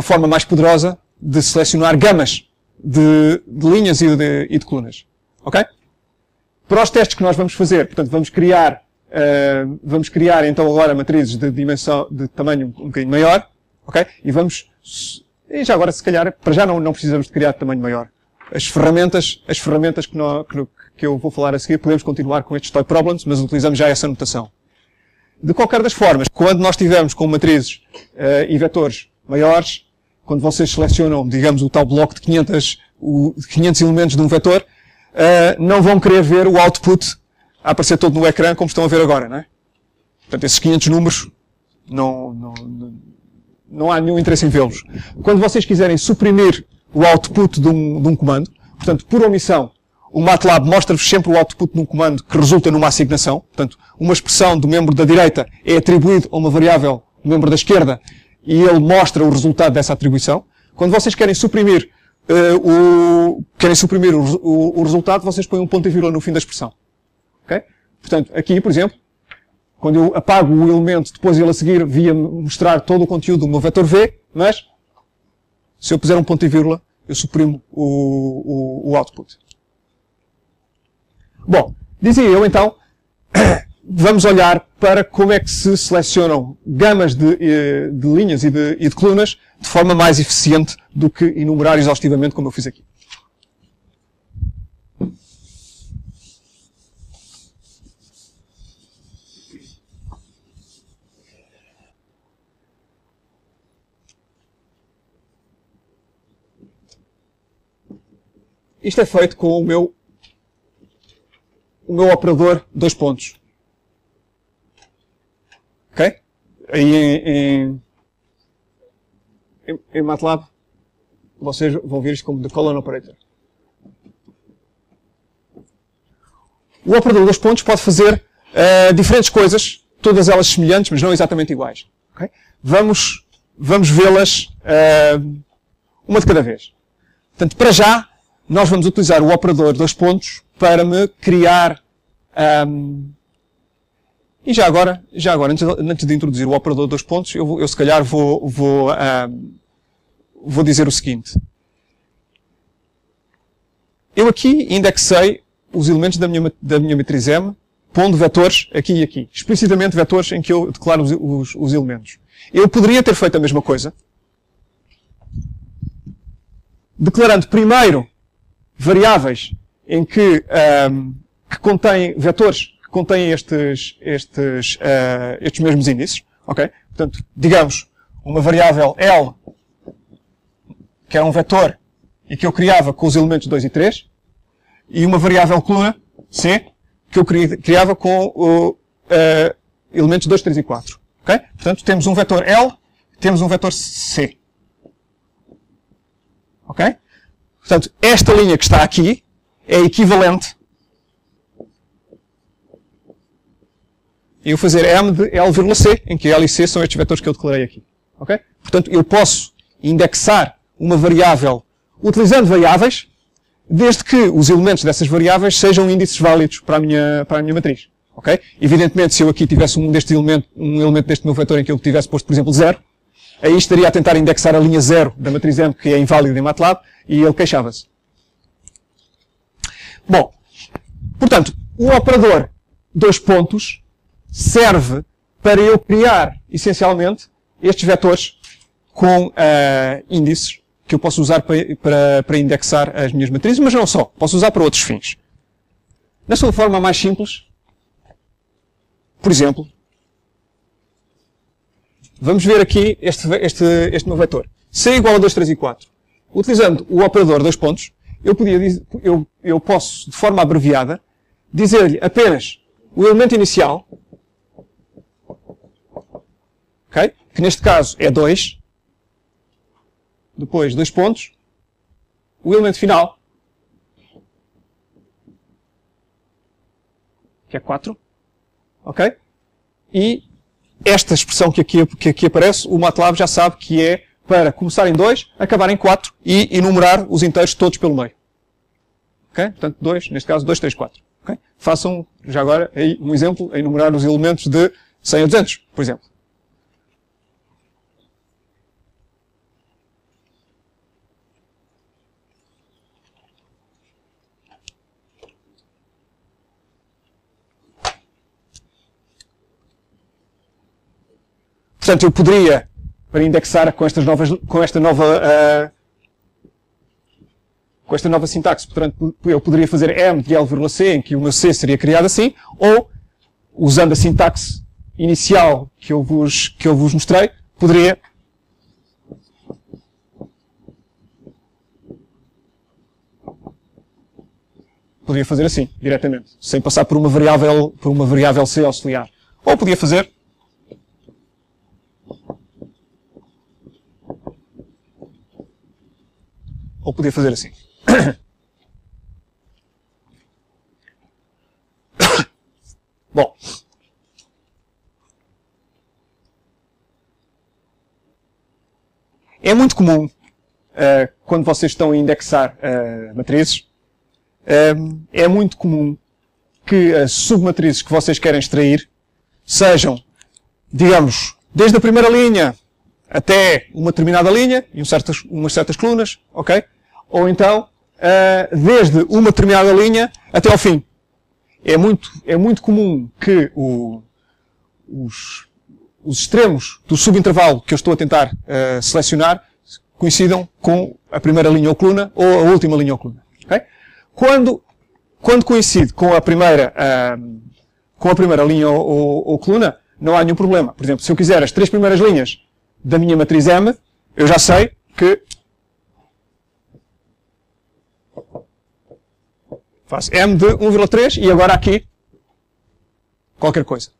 forma mais poderosa de selecionar gamas de linhas e de colunas. Ok? Para os testes que nós vamos fazer, portanto, vamos criar então agora matrizes de dimensão, de tamanho um bocadinho maior, ok? E já agora, se calhar, para já não precisamos de criar de tamanho maior. As ferramentas que eu vou falar a seguir, podemos continuar com estes toy problems, mas utilizamos já essa notação. De qualquer das formas, quando nós estivermos com matrizes e vetores maiores, quando vocês selecionam, digamos, o tal bloco de 500 elementos de um vetor, não vão querer ver o output a aparecer todo no ecrã, como estão a ver agora, não é? Portanto, esses 500 números, não há nenhum interesse em vê-los. Quando vocês quiserem suprimir o output de um comando, portanto, por omissão, o MATLAB mostra-vos sempre o output de um comando que resulta numa assignação. Portanto, uma expressão do membro da direita é atribuído a uma variável do membro da esquerda e ele mostra o resultado dessa atribuição. Quando vocês querem suprimir o resultado, vocês põem um ponto e vírgula no fim da expressão. Okay? Portanto, aqui, por exemplo, quando eu apago o elemento, depois ele a seguir via mostrar todo o conteúdo do meu vetor V, mas se eu puser um ponto e vírgula, eu suprimo o output. Bom, dizia eu então, vamos olhar para como é que se selecionam gamas de linhas e de colunas de forma mais eficiente do que enumerar exaustivamente como eu fiz aqui. Isto é feito com o meu operador dois pontos. Ok? Aí em MATLAB, vocês vão ver isto como the colon operator. O operador dois pontos pode fazer diferentes coisas, todas elas semelhantes, mas não exatamente iguais. Okay? Vamos vê-las uma de cada vez. Portanto, para já, nós vamos utilizar o operador dois pontos para me criar... e já agora, antes de introduzir o operador dois pontos, eu se calhar vou dizer o seguinte. Eu aqui indexei os elementos da minha matriz M, pondo vetores aqui e aqui. Explicitamente vetores em que eu declaro os elementos. Eu poderia ter feito a mesma coisa, declarando primeiro variáveis em que contêm vetores que contêm estes mesmos índices, ok? Portanto, digamos, uma variável L, que era um vetor e que eu criava com os elementos 2 e 3, e uma variável coluna, C, que eu criava com elementos 2, 3 e 4, ok? Portanto, temos um vetor L, temos um vetor C, ok? Portanto, esta linha que está aqui é equivalente a eu fazer M de L,C, em que L e C são estes vetores que eu declarei aqui. Okay? Portanto, eu posso indexar uma variável utilizando variáveis, desde que os elementos dessas variáveis sejam índices válidos para a minha matriz. Okay? Evidentemente, se eu aqui tivesse um elemento deste meu vetor em que eu tivesse posto, por exemplo, 0, aí estaria a tentar indexar a linha 0 da matriz M, que é inválida em MATLAB, e ele queixava-se. Bom, portanto, o operador dois pontos serve para eu criar, essencialmente, estes vetores com índices que eu posso usar para indexar as minhas matrizes, mas não só. Posso usar para outros fins. Na sua forma mais simples, por exemplo, vamos ver aqui este meu vetor. C igual a 2, 3 e 4. Utilizando o operador 2 pontos, eu posso, de forma abreviada, dizer-lhe apenas o elemento inicial, okay? Que neste caso é 2, depois 2 pontos, o elemento final, que é 4, ok? E esta expressão que aqui aparece, o MATLAB já sabe que é para começar em 2, acabar em 4 e enumerar os inteiros todos pelo meio. Ok? Portanto, 2, neste caso 2, 3, 4. Okay? Façam, já agora, aí um exemplo, a enumerar os elementos de 100 a 200, por exemplo. Portanto, eu poderia, para indexar com esta nova sintaxe, portanto, eu poderia fazer m de L,C, em que o meu C seria criado assim, ou, usando a sintaxe inicial que eu vos mostrei, poderia fazer assim, diretamente, sem passar por uma variável C auxiliar. Ou podia fazer assim. Bom. É muito comum, quando vocês estão a indexar matrizes, é muito comum que as submatrizes que vocês querem extrair sejam, digamos, desde a primeira linha até uma determinada linha, e umas certas colunas, ok? Ou então, desde uma determinada linha até ao fim. É muito comum que os extremos do subintervalo que eu estou a tentar selecionar coincidam com a primeira linha ou coluna ou a última linha ou coluna. Okay? Quando coincide com a primeira linha ou coluna, não há nenhum problema. Por exemplo, se eu quiser as 3 primeiras linhas da minha matriz M, eu já sei que faço M de 1,3 e agora aqui qualquer coisa.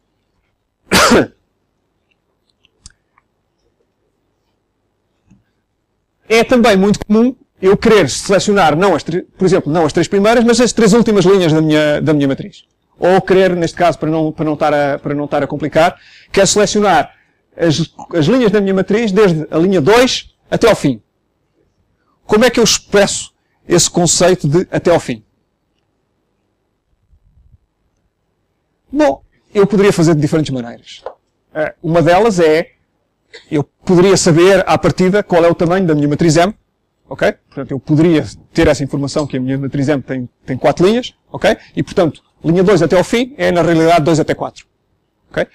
É também muito comum eu querer selecionar, por exemplo, não as 3 primeiras, mas as 3 últimas linhas da minha matriz. Ou querer, neste caso, para não estar a complicar, quer selecionar as linhas da minha matriz desde a linha 2 até ao fim. Como é que eu expresso esse conceito de até ao fim? Bom, eu poderia fazer de diferentes maneiras. Uma delas é, eu poderia saber à partida qual é o tamanho da minha matriz M, ok? Portanto, eu poderia ter essa informação que a minha matriz M tem 4 linhas, ok? E, portanto, linha 2 até ao fim é, na realidade, 2 até 4. Ok?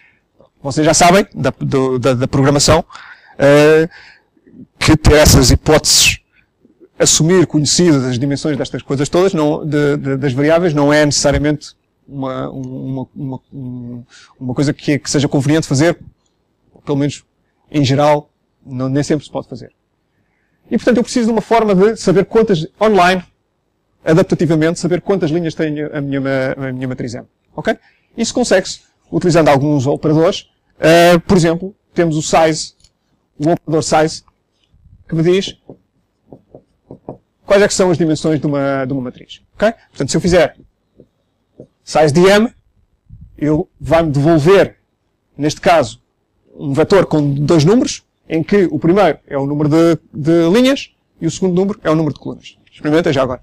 Vocês já sabem, da programação, que ter essas hipóteses, assumir conhecidas as dimensões destas coisas todas, das variáveis, não é necessariamente uma coisa que seja conveniente fazer, pelo menos em geral, nem sempre se pode fazer. E, portanto, eu preciso de uma forma de saber online, adaptativamente, saber quantas linhas tem a minha matriz M. Ok? Isso consegue-se utilizando alguns operadores. Por exemplo, temos o operador size, que me diz quais é que são as dimensões de uma matriz. Ok? Portanto, se eu fizer size de M, ele vai-me devolver, neste caso, um vetor com 2 números, em que o primeiro é o número de linhas e o segundo número é o número de colunas. Experimenta já agora.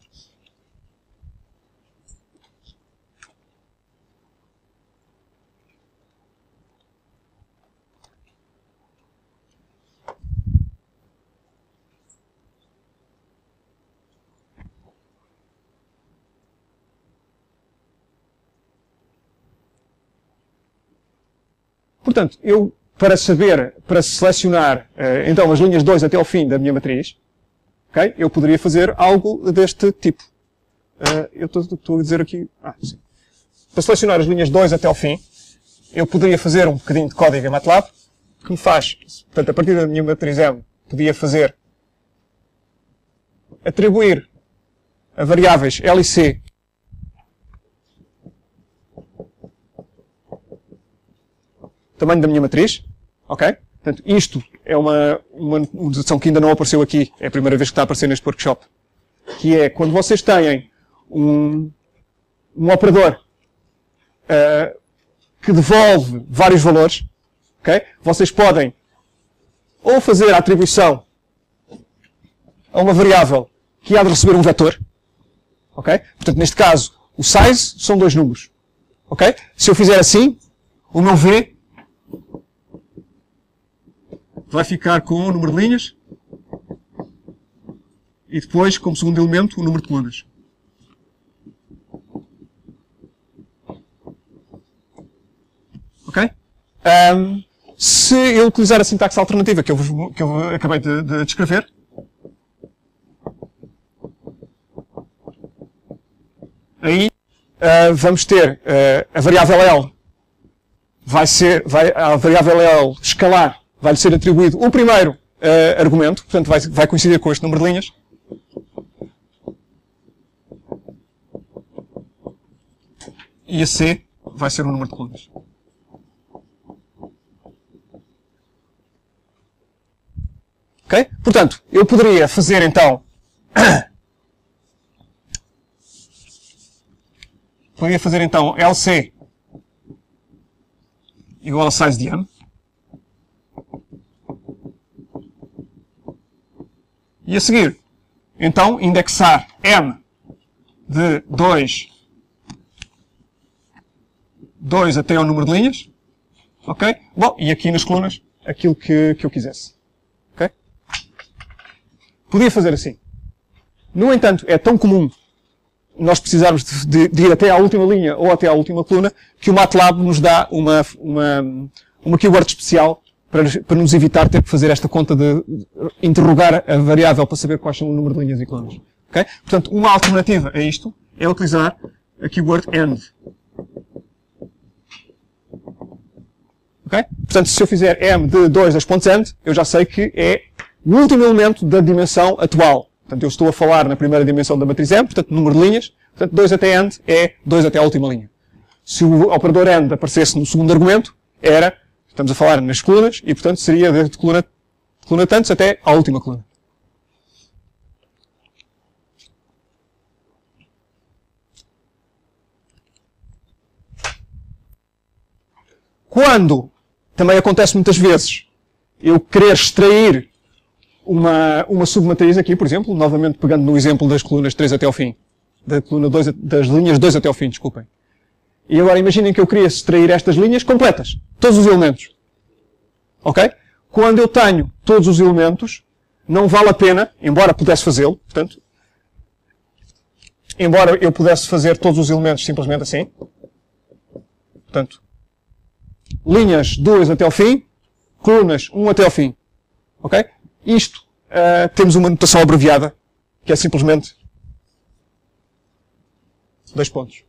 Portanto, para selecionar, então, as linhas 2 até ao fim da minha matriz, okay, eu poderia fazer algo deste tipo. Eu estou a dizer aqui, sim. Para selecionar as linhas 2 até ao fim, eu poderia fazer um bocadinho de código em MATLAB, que me faz, portanto, a partir da minha matriz M, podia fazer atribuir a variáveis L e C tamanho da minha matriz, ok? Portanto, isto é uma notação que ainda não apareceu aqui, é a primeira vez que está a aparecer neste workshop, que é quando vocês têm um operador que devolve vários valores, ok? Vocês podem ou fazer a atribuição a uma variável que há de receber um vetor, ok? Portanto, neste caso, o size são 2 números, ok? Se eu fizer assim, o meu V vai ficar com o número de linhas e depois, como segundo elemento, o número de colunas. Ok? Se eu utilizar a sintaxe alternativa que eu acabei de descrever, aí vamos ter a variável L a variável L escalar vai-lhe ser atribuído o primeiro argumento, portanto vai coincidir com este número de linhas. E a C vai ser o número de colunas. Ok? Portanto, eu poderia fazer então LC igual a size de M. E a seguir, então, indexar M de 2 até ao número de linhas. Ok? Bom, e aqui nas colunas, aquilo que eu quisesse. Ok? Podia fazer assim. No entanto, é tão comum nós precisarmos de ir até à última linha ou até à última coluna que o MATLAB nos dá uma keyword especial para nos evitar ter que fazer esta conta de interrogar a variável para saber quais são o número de linhas e colunas. Okay? Portanto, uma alternativa a isto é utilizar a keyword AND. Okay? Portanto, se eu fizer M de 2 AND, eu já sei que é o último elemento da dimensão atual. Portanto, eu estou a falar na primeira dimensão da matriz M, portanto, número de linhas. Portanto, 2 até AND é 2 até a última linha. Se o operador AND aparecesse no segundo argumento, estamos a falar nas colunas, e portanto seria de coluna tantos até à última coluna. Quando, também acontece muitas vezes, eu querer extrair uma submatriz aqui, por exemplo, novamente pegando no exemplo das colunas 3 até ao fim, das linhas 2 até ao fim, desculpem. E agora imaginem que eu queria extrair estas linhas completas. Todos os elementos. Ok? Quando eu tenho todos os elementos, não vale a pena, embora pudesse fazê-lo, portanto, embora eu pudesse fazer todos os elementos simplesmente assim, portanto, linhas 2 até ao fim, colunas 1 até ao fim. Ok? Isto, temos uma notação abreviada, que é simplesmente 2 pontos.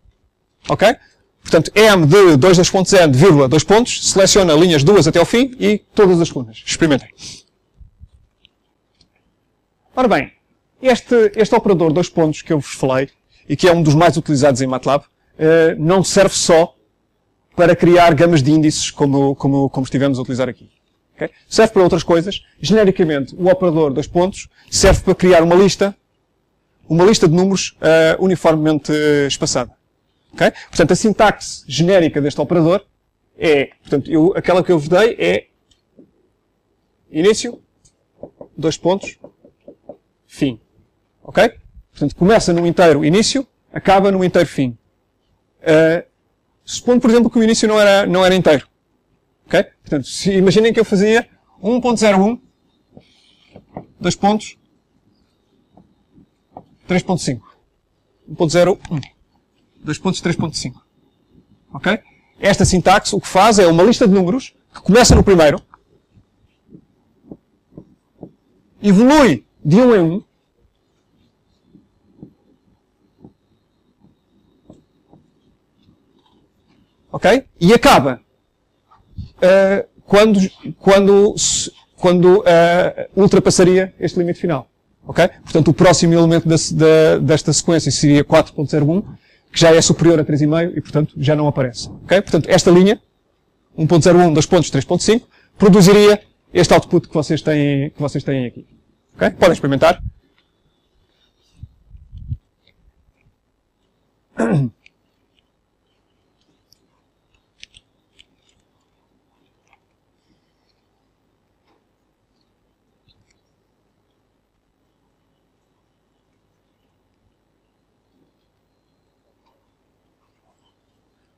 Ok? Portanto, M de 2 vírgula, 2 pontos, seleciona linhas 2 até ao fim e todas as colunas. Experimentem. Ora bem, este operador 2 pontos que eu vos falei, e que é um dos mais utilizados em MATLAB, não serve só para criar gamas de índices como estivemos a utilizar aqui. Okay? Serve para outras coisas. Genericamente, o operador 2 pontos serve para criar uma lista de números uniformemente espaçada. Okay? Portanto, a sintaxe genérica deste operador é, portanto, aquela que eu vos dei é início, 2 pontos, fim. Ok? Portanto, começa num inteiro início, acaba num inteiro fim. Supondo, por exemplo, que o início não era inteiro. Ok? Portanto, imaginem que eu fazia 1.01, 2 pontos, 3.5. 1.01. 2 pontos 3.5. Ok? Esta sintaxe o que faz é uma lista de números que começa no primeiro, evolui de 1 em 1, ok? E acaba quando ultrapassaria este limite final. Ok? Portanto, o próximo elemento desta sequência seria 4.01, que já é superior a 3,5 e, portanto, já não aparece. Ok? Portanto, esta linha, 1.01, 2 pontos, 3.5, produziria este output que vocês têm aqui. Ok? Podem experimentar.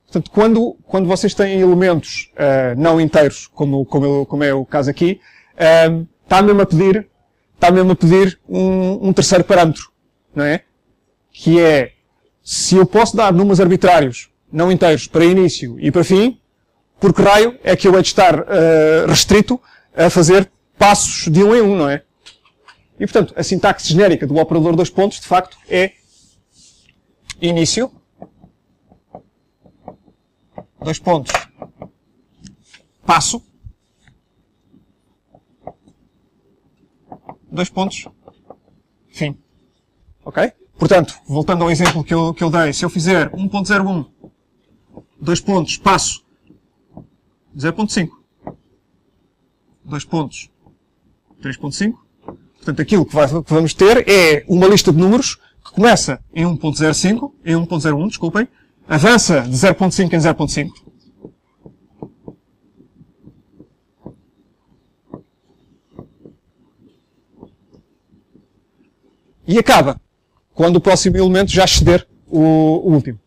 Portanto, quando vocês têm elementos não inteiros, como é o caso aqui, está mesmo a pedir um terceiro parâmetro, não é? Que é, se eu posso dar números arbitrários não inteiros para início e para fim, por que raio é que eu hei de estar restrito a fazer passos de um em um, não é? E, portanto, a sintaxe genérica do operador 2 pontos, de facto, é início, 2 pontos, passo, 2 pontos, fim. Ok? Portanto, voltando ao exemplo que eu dei, se eu fizer 1.01, 2 pontos, passo, 0.5, 2 pontos, 3.5, portanto, aquilo que vamos ter é uma lista de números que começa em 1.05, em 1.01, desculpem, avança de 0.5 em 0.5. E acaba quando o próximo elemento já exceder o último.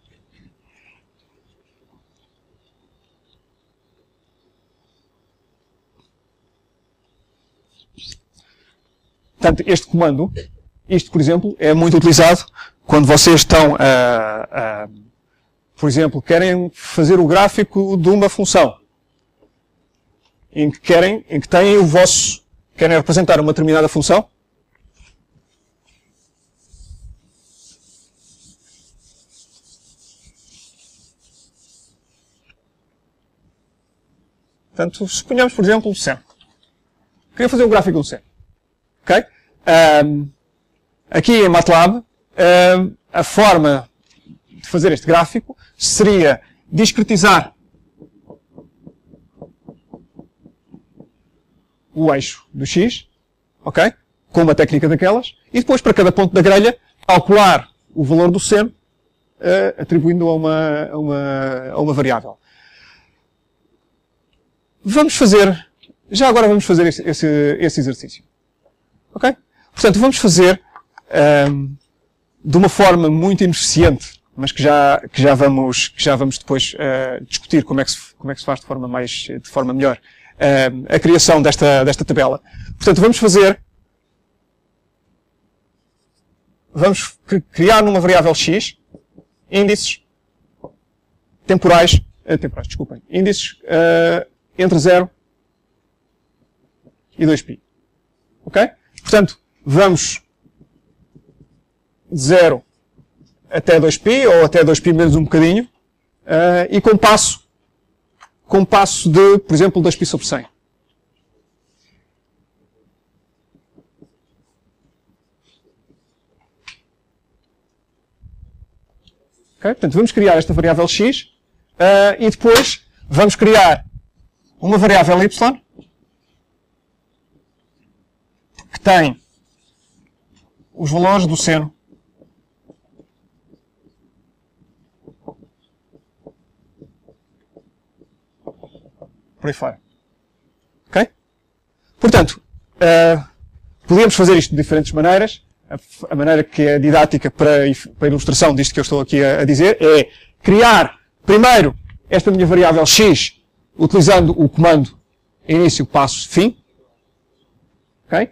Portanto, este comando, isto, por exemplo, é muito utilizado quando vocês estão por exemplo, querem fazer o gráfico de uma função, em que têm querem representar uma determinada função, portanto, suponhamos, por exemplo, o seno. Queria fazer o gráfico do seno. Ok? Aqui em MATLAB, a forma de fazer este gráfico seria discretizar o eixo do x, ok? Com uma técnica daquelas, e depois, para cada ponto da grelha, calcular o valor do seno, atribuindo a uma variável. Já agora vamos fazer esse exercício. Ok? Portanto, vamos fazer de uma forma muito ineficiente, mas que já vamos depois discutir como é que se faz de forma melhor a criação desta tabela. Portanto, vamos criar numa variável x índices temporais, desculpem, índices entre 0 e 2π. Ok? Portanto, vamos de 0 até 2π, ou até 2π menos um bocadinho, e com passo de, por exemplo, 2π sobre 100. Okay? Portanto, vamos criar esta variável x, e depois vamos criar uma variável y, que tem os valores do seno por aí fora. Ok? Portanto, podíamos fazer isto de diferentes maneiras. A maneira que é didática para ilustração disto que eu estou aqui a dizer é criar primeiro esta minha variável x utilizando o comando início, passo, fim. Ok?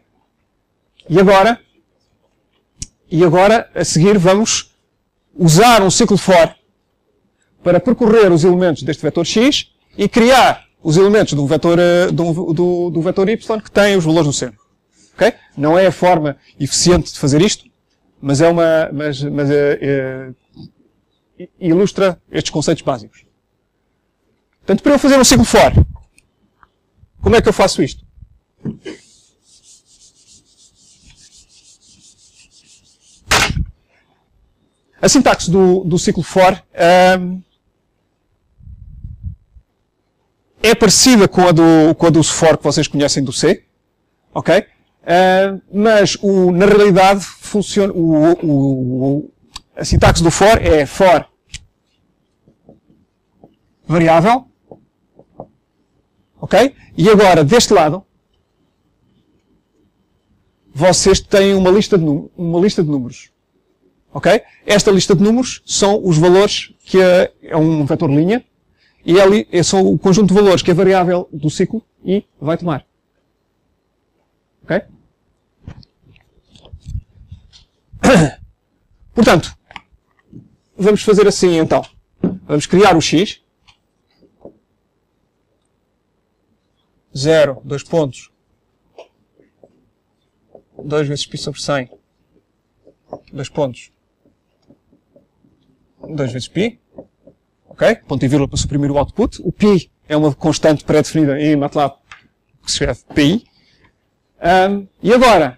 E agora, a seguir, vamos usar um ciclo for para percorrer os elementos deste vetor x e criar os elementos do vetor y que têm os valores do seno. Okay? Não é a forma eficiente de fazer isto, mas ilustra estes conceitos básicos. Portanto, para eu fazer um ciclo for, Como é que eu faço isto? A sintaxe do ciclo for é parecida com a do for que vocês conhecem do C, ok? Mas na realidade funciona, a sintaxe do for é for variável, ok? E agora, deste lado, vocês têm uma lista de números. Ok? Esta lista de números são os valores que é um vetor linha e são o conjunto de valores que a variável do ciclo I vai tomar. Ok? Portanto, vamos fazer assim então. Vamos criar o x. 0, 2 pontos. 2 vezes π sobre 100. 2 pontos. 2 vezes π, ok? Ponto e vírgula para suprimir o output. O π é uma constante pré-definida em MATLAB que se escreve π. E agora,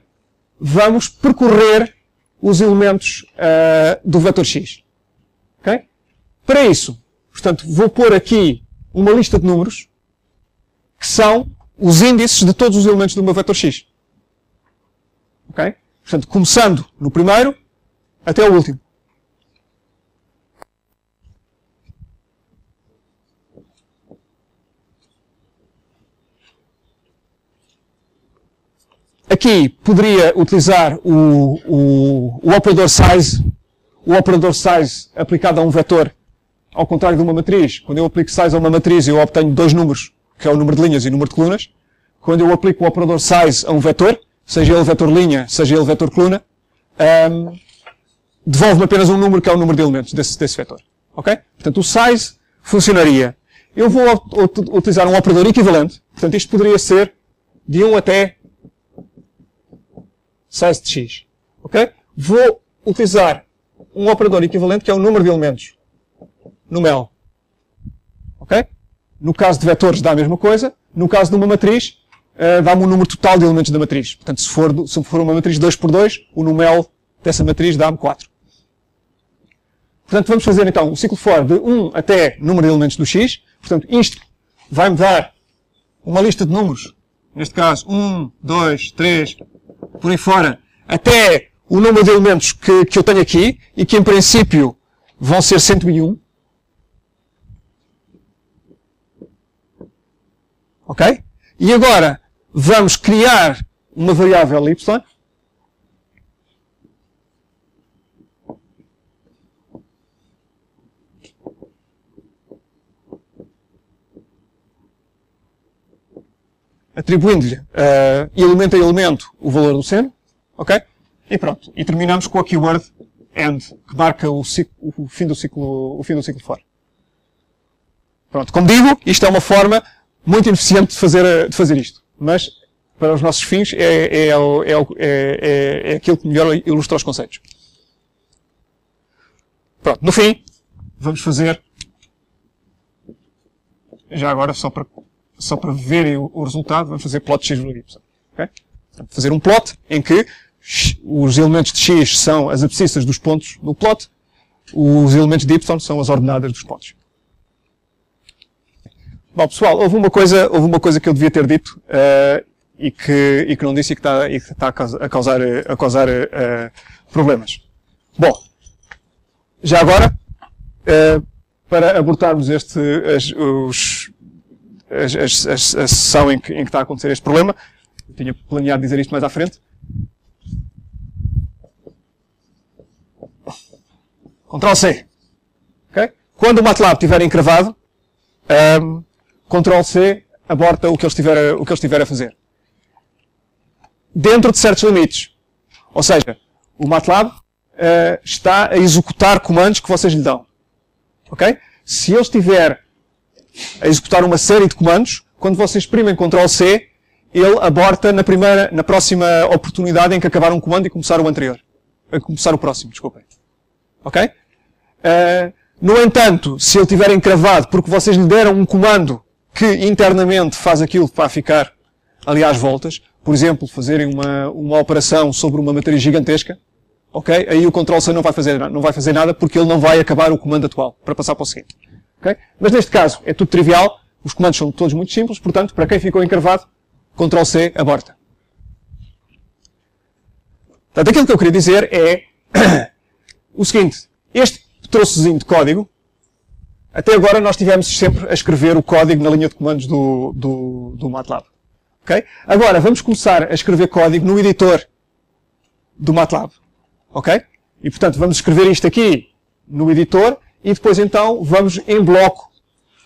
vamos percorrer os elementos do vetor x. Ok? Para isso, portanto, vou pôr aqui uma lista de números que são os índices de todos os elementos do meu vetor x. Ok? Portanto, começando no primeiro até o último. Aqui poderia utilizar o operador size. O operador size aplicado a um vetor, ao contrário de uma matriz. Quando eu aplico size a uma matriz, eu obtenho dois números, que é o número de linhas e o número de colunas. Quando eu aplico o operador size a um vetor, seja ele vetor linha, seja ele vetor coluna, devolve-me apenas um número, que é o número de elementos desse vetor. Ok? Portanto, o size funcionaria. Eu vou utilizar um operador equivalente. Portanto, isto poderia ser de 1 até size de x. Ok? Vou utilizar um operador equivalente que é o número de elementos no MEL. Ok? No caso de vetores dá a mesma coisa. No caso de uma matriz, dá-me o número total de elementos da matriz. Portanto, se for uma matriz 2x2, o NuMel dessa matriz dá-me 4. Portanto, vamos fazer então o ciclo for de 1 até número de elementos do x. Portanto, isto vai-me dar uma lista de números. Neste caso, 1, 2, 3, por aí fora, até o número de elementos que eu tenho aqui, e que em princípio vão ser 101. Ok? E agora, vamos criar uma variável y. Atribuindo-lhe elemento a elemento o valor do seno, ok? E pronto. E terminamos com a keyword end, que marca o fim do ciclo for. Pronto. Como digo, isto é uma forma muito ineficiente de fazer isto. Mas, para os nossos fins, é aquilo que melhor ilustra os conceitos. Pronto. No fim, vamos fazer, já agora, só para verem o resultado, vamos fazer plot de x vírgula y. Okay? Fazer um plot em que os elementos de x são as abscissas dos pontos no plot, os elementos de y são as ordenadas dos pontos. Bom, pessoal, houve uma coisa que eu devia ter dito e que não disse e que está a causar problemas. Bom, já agora, para abortarmos a sessão em que está a acontecer este problema, eu tinha planeado dizer isto mais à frente. Ctrl+C. Okay? Quando o MATLAB estiver encravado, Ctrl+C aborta o que ele estiver a fazer. Dentro de certos limites. Ou seja, o MATLAB está a executar comandos que vocês lhe dão. Ok? Se ele estiver a executar uma série de comandos, quando vocês exprimem Ctrl+C, ele aborta na próxima oportunidade em que acabar um comando e começar o anterior. Começar o próximo, desculpem. Ok? No entanto, se ele estiver encravado porque vocês lhe deram um comando que internamente faz aquilo para ficar ali às voltas. Por exemplo, fazerem uma operação sobre uma matriz gigantesca. Ok? Aí o Ctrl+C não vai fazer nada porque ele não vai acabar o comando atual para passar para o seguinte. Ok? Mas neste caso é tudo trivial. Os comandos são todos muito simples. Portanto, para quem ficou encravado, Ctrl+C aborta. Portanto, aquilo que eu queria dizer é o seguinte. Este troçozinho de código, até agora nós tivemos sempre a escrever o código na linha de comandos do MATLAB. Okay? Agora, vamos começar a escrever código no editor do MATLAB. Ok? E, portanto, vamos escrever isto aqui no editor e depois, então, vamos em bloco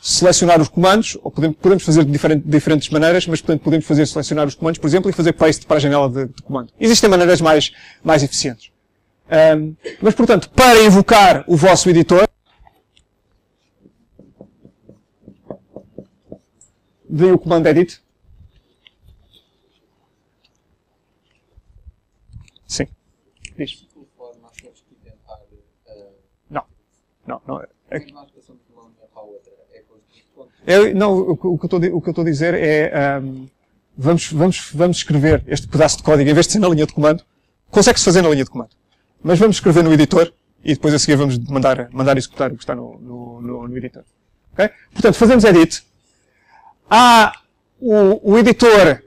selecionar os comandos, ou podemos fazer de diferentes maneiras, mas, portanto, podemos selecionar os comandos, por exemplo, e fazer paste para a janela de comando. Existem maneiras mais eficientes. Mas, portanto, para invocar o vosso editor, deem o comando edit. Sim. Diz. Não. O que eu estou a dizer é, vamos escrever este pedaço de código, em vez de ser na linha de comando, consegue-se fazer na linha de comando. Mas vamos escrever no editor, e depois a seguir vamos mandar executar o que está no editor. Okay? Portanto, fazemos edit. O editor,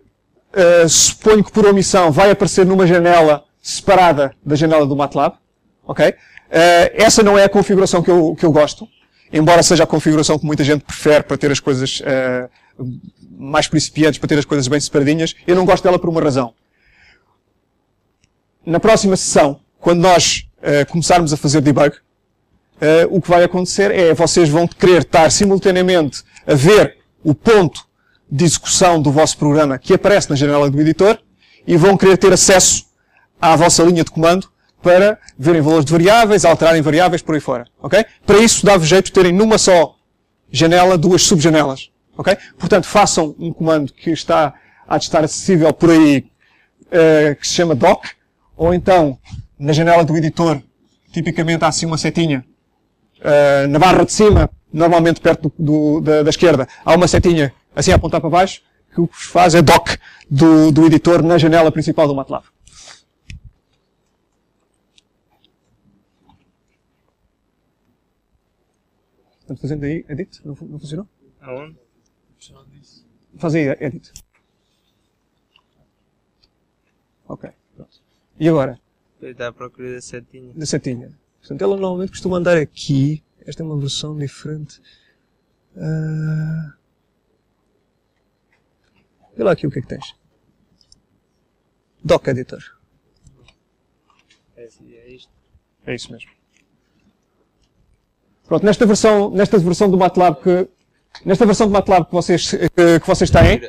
suponho que por omissão, vai aparecer numa janela separada da janela do MATLAB. Ok? Essa não é a configuração que eu gosto, embora seja a configuração que muita gente prefere para ter as coisas mais principiantes, para ter as coisas bem separadinhas. Eu não gosto dela por uma razão. Na próxima sessão, quando nós começarmos a fazer debug, o que vai acontecer é vocês vão querer estar simultaneamente a ver o ponto de execução do vosso programa que aparece na janela do editor e vão querer ter acesso à vossa linha de comando para verem valores de variáveis, alterarem variáveis por aí fora. Okay? Para isso, dá-vos jeito de terem numa só janela duas subjanelas. Okay? Portanto, façam um comando que há de estar acessível por aí, que se chama doc, ou então, na janela do editor, tipicamente há assim uma setinha, na barra de cima, normalmente perto da esquerda, há uma setinha assim a apontar para baixo, que o que faz é doc do editor na janela principal do MATLAB. Portanto, fazendo aí edit, não funcionou? Aonde? Faz aí edit. Ok, pronto. E agora? Está à procura da setinha. Da setinha. Portanto, ela normalmente costuma andar aqui. Esta é uma versão diferente. Vê lá aqui o que é que tens. Doc Editor. É isto. É isso mesmo. Pronto, nesta versão do MATLAB que vocês têm,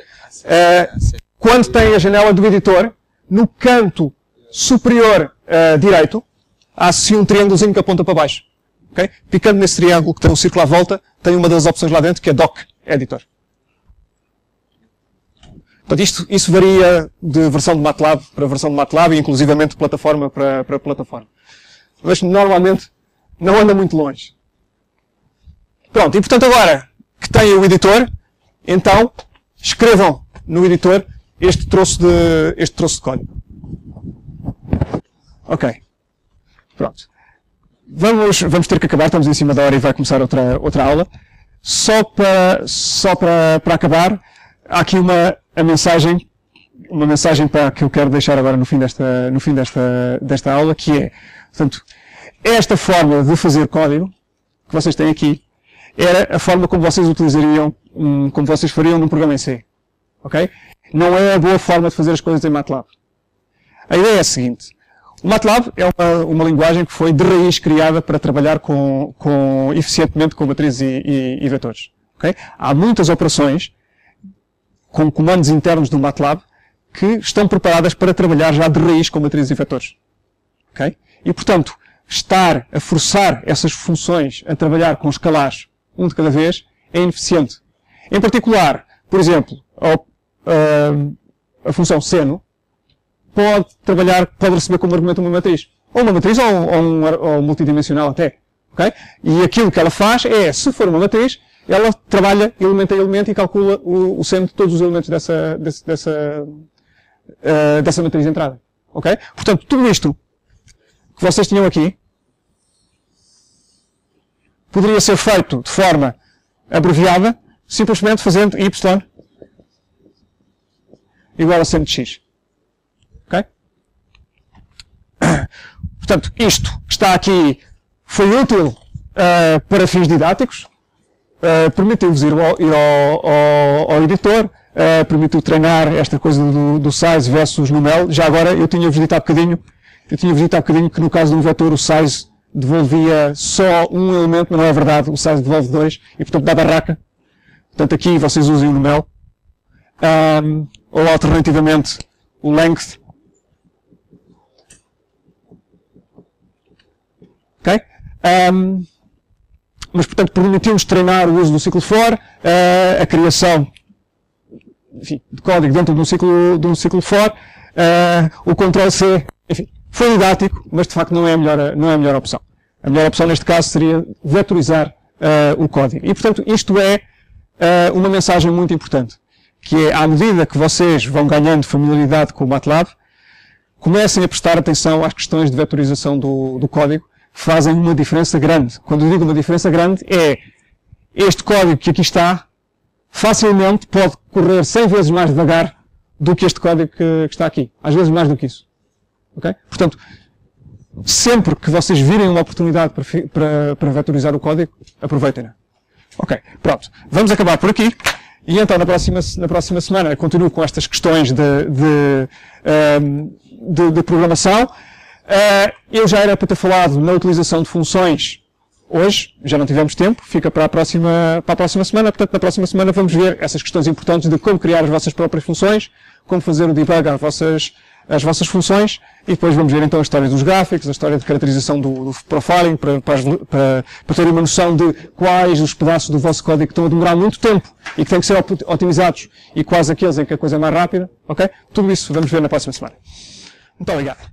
quando tem a janela do editor, no canto superior direito, há assim um triângulozinho que aponta para baixo. Okay? Picando nesse triângulo que tem um círculo à volta, tem uma das opções lá dentro que é Doc Editor. Portanto, isso varia de versão de MATLAB para versão de MATLAB e inclusivamente de plataforma para plataforma. Mas normalmente não anda muito longe. Pronto, e portanto agora que têm o editor, então escrevam no editor este troço de código. Ok. Pronto. Vamos ter que acabar, estamos em cima da hora e vai começar outra aula. Só para acabar, há aqui uma mensagem que eu quero deixar agora no fim desta aula, que é, portanto, esta forma de fazer código que vocês têm aqui era a forma como vocês utilizariam, como vocês fariam num programa em C. Ok? Não é a boa forma de fazer as coisas em MATLAB. A ideia é a seguinte. O MATLAB é uma linguagem que foi de raiz criada para trabalhar eficientemente com matrizes e vetores. Okay? Há muitas operações com comandos internos do MATLAB que estão preparadas para trabalhar já de raiz com matrizes e vetores. Okay? E, portanto, estar a forçar essas funções a trabalhar com escalares um de cada vez é ineficiente. Em particular, por exemplo, a função seno pode receber como argumento uma matriz. Ou uma matriz ou multidimensional até. Okay? E aquilo que ela faz é, se for uma matriz, ela trabalha elemento a elemento e calcula o seno de todos os elementos dessa matriz de entrada. Ok? Portanto, tudo isto que vocês tinham aqui poderia ser feito de forma abreviada, simplesmente fazendo y igual a seno de x. Ok? Portanto, isto que está aqui foi útil para fins didáticos, permitiu-vos ir ao editor, permitiu treinar esta coisa do size versus numel. Já agora, eu tinha-vos dito há bocadinho que no caso de um vetor o size devolvia só um elemento, mas não é verdade, o size devolve 2, e portanto dá barraca. Portanto aqui vocês usem o numel. Ou alternativamente o length. Ok? Mas portanto permitiu-nos treinar o uso do ciclo for, a criação, enfim, de código dentro de um ciclo for, o Ctrl+C, enfim, foi didático, mas de facto não é a melhor opção. A melhor opção neste caso seria vetorizar o código. E portanto isto é uma mensagem muito importante, que é, à medida que vocês vão ganhando familiaridade com o MATLAB, comecem a prestar atenção às questões de vetorização do código, fazem uma diferença grande. Quando eu digo uma diferença grande, é este código que aqui está, facilmente pode correr 100 vezes mais devagar do que este código que está aqui. Às vezes mais do que isso. Ok? Portanto, sempre que vocês virem uma oportunidade para vetorizar o código, aproveitem-na. Ok, pronto. Vamos acabar por aqui. E então, na próxima semana, continuo com estas questões de programação. Eu já era para ter falado na utilização de funções hoje, já não tivemos tempo, fica para a próxima semana. Portanto, na próxima semana vamos ver essas questões importantes de como criar as vossas próprias funções, como fazer o debug às vossas funções, e depois vamos ver então a história dos gráficos, a história de caracterização do profiling, para terem uma noção de quais os pedaços do vosso código que estão a demorar muito tempo e que têm que ser otimizados, e quais aqueles em que a coisa é mais rápida. Ok? Tudo isso vamos ver na próxima semana. Muito obrigado.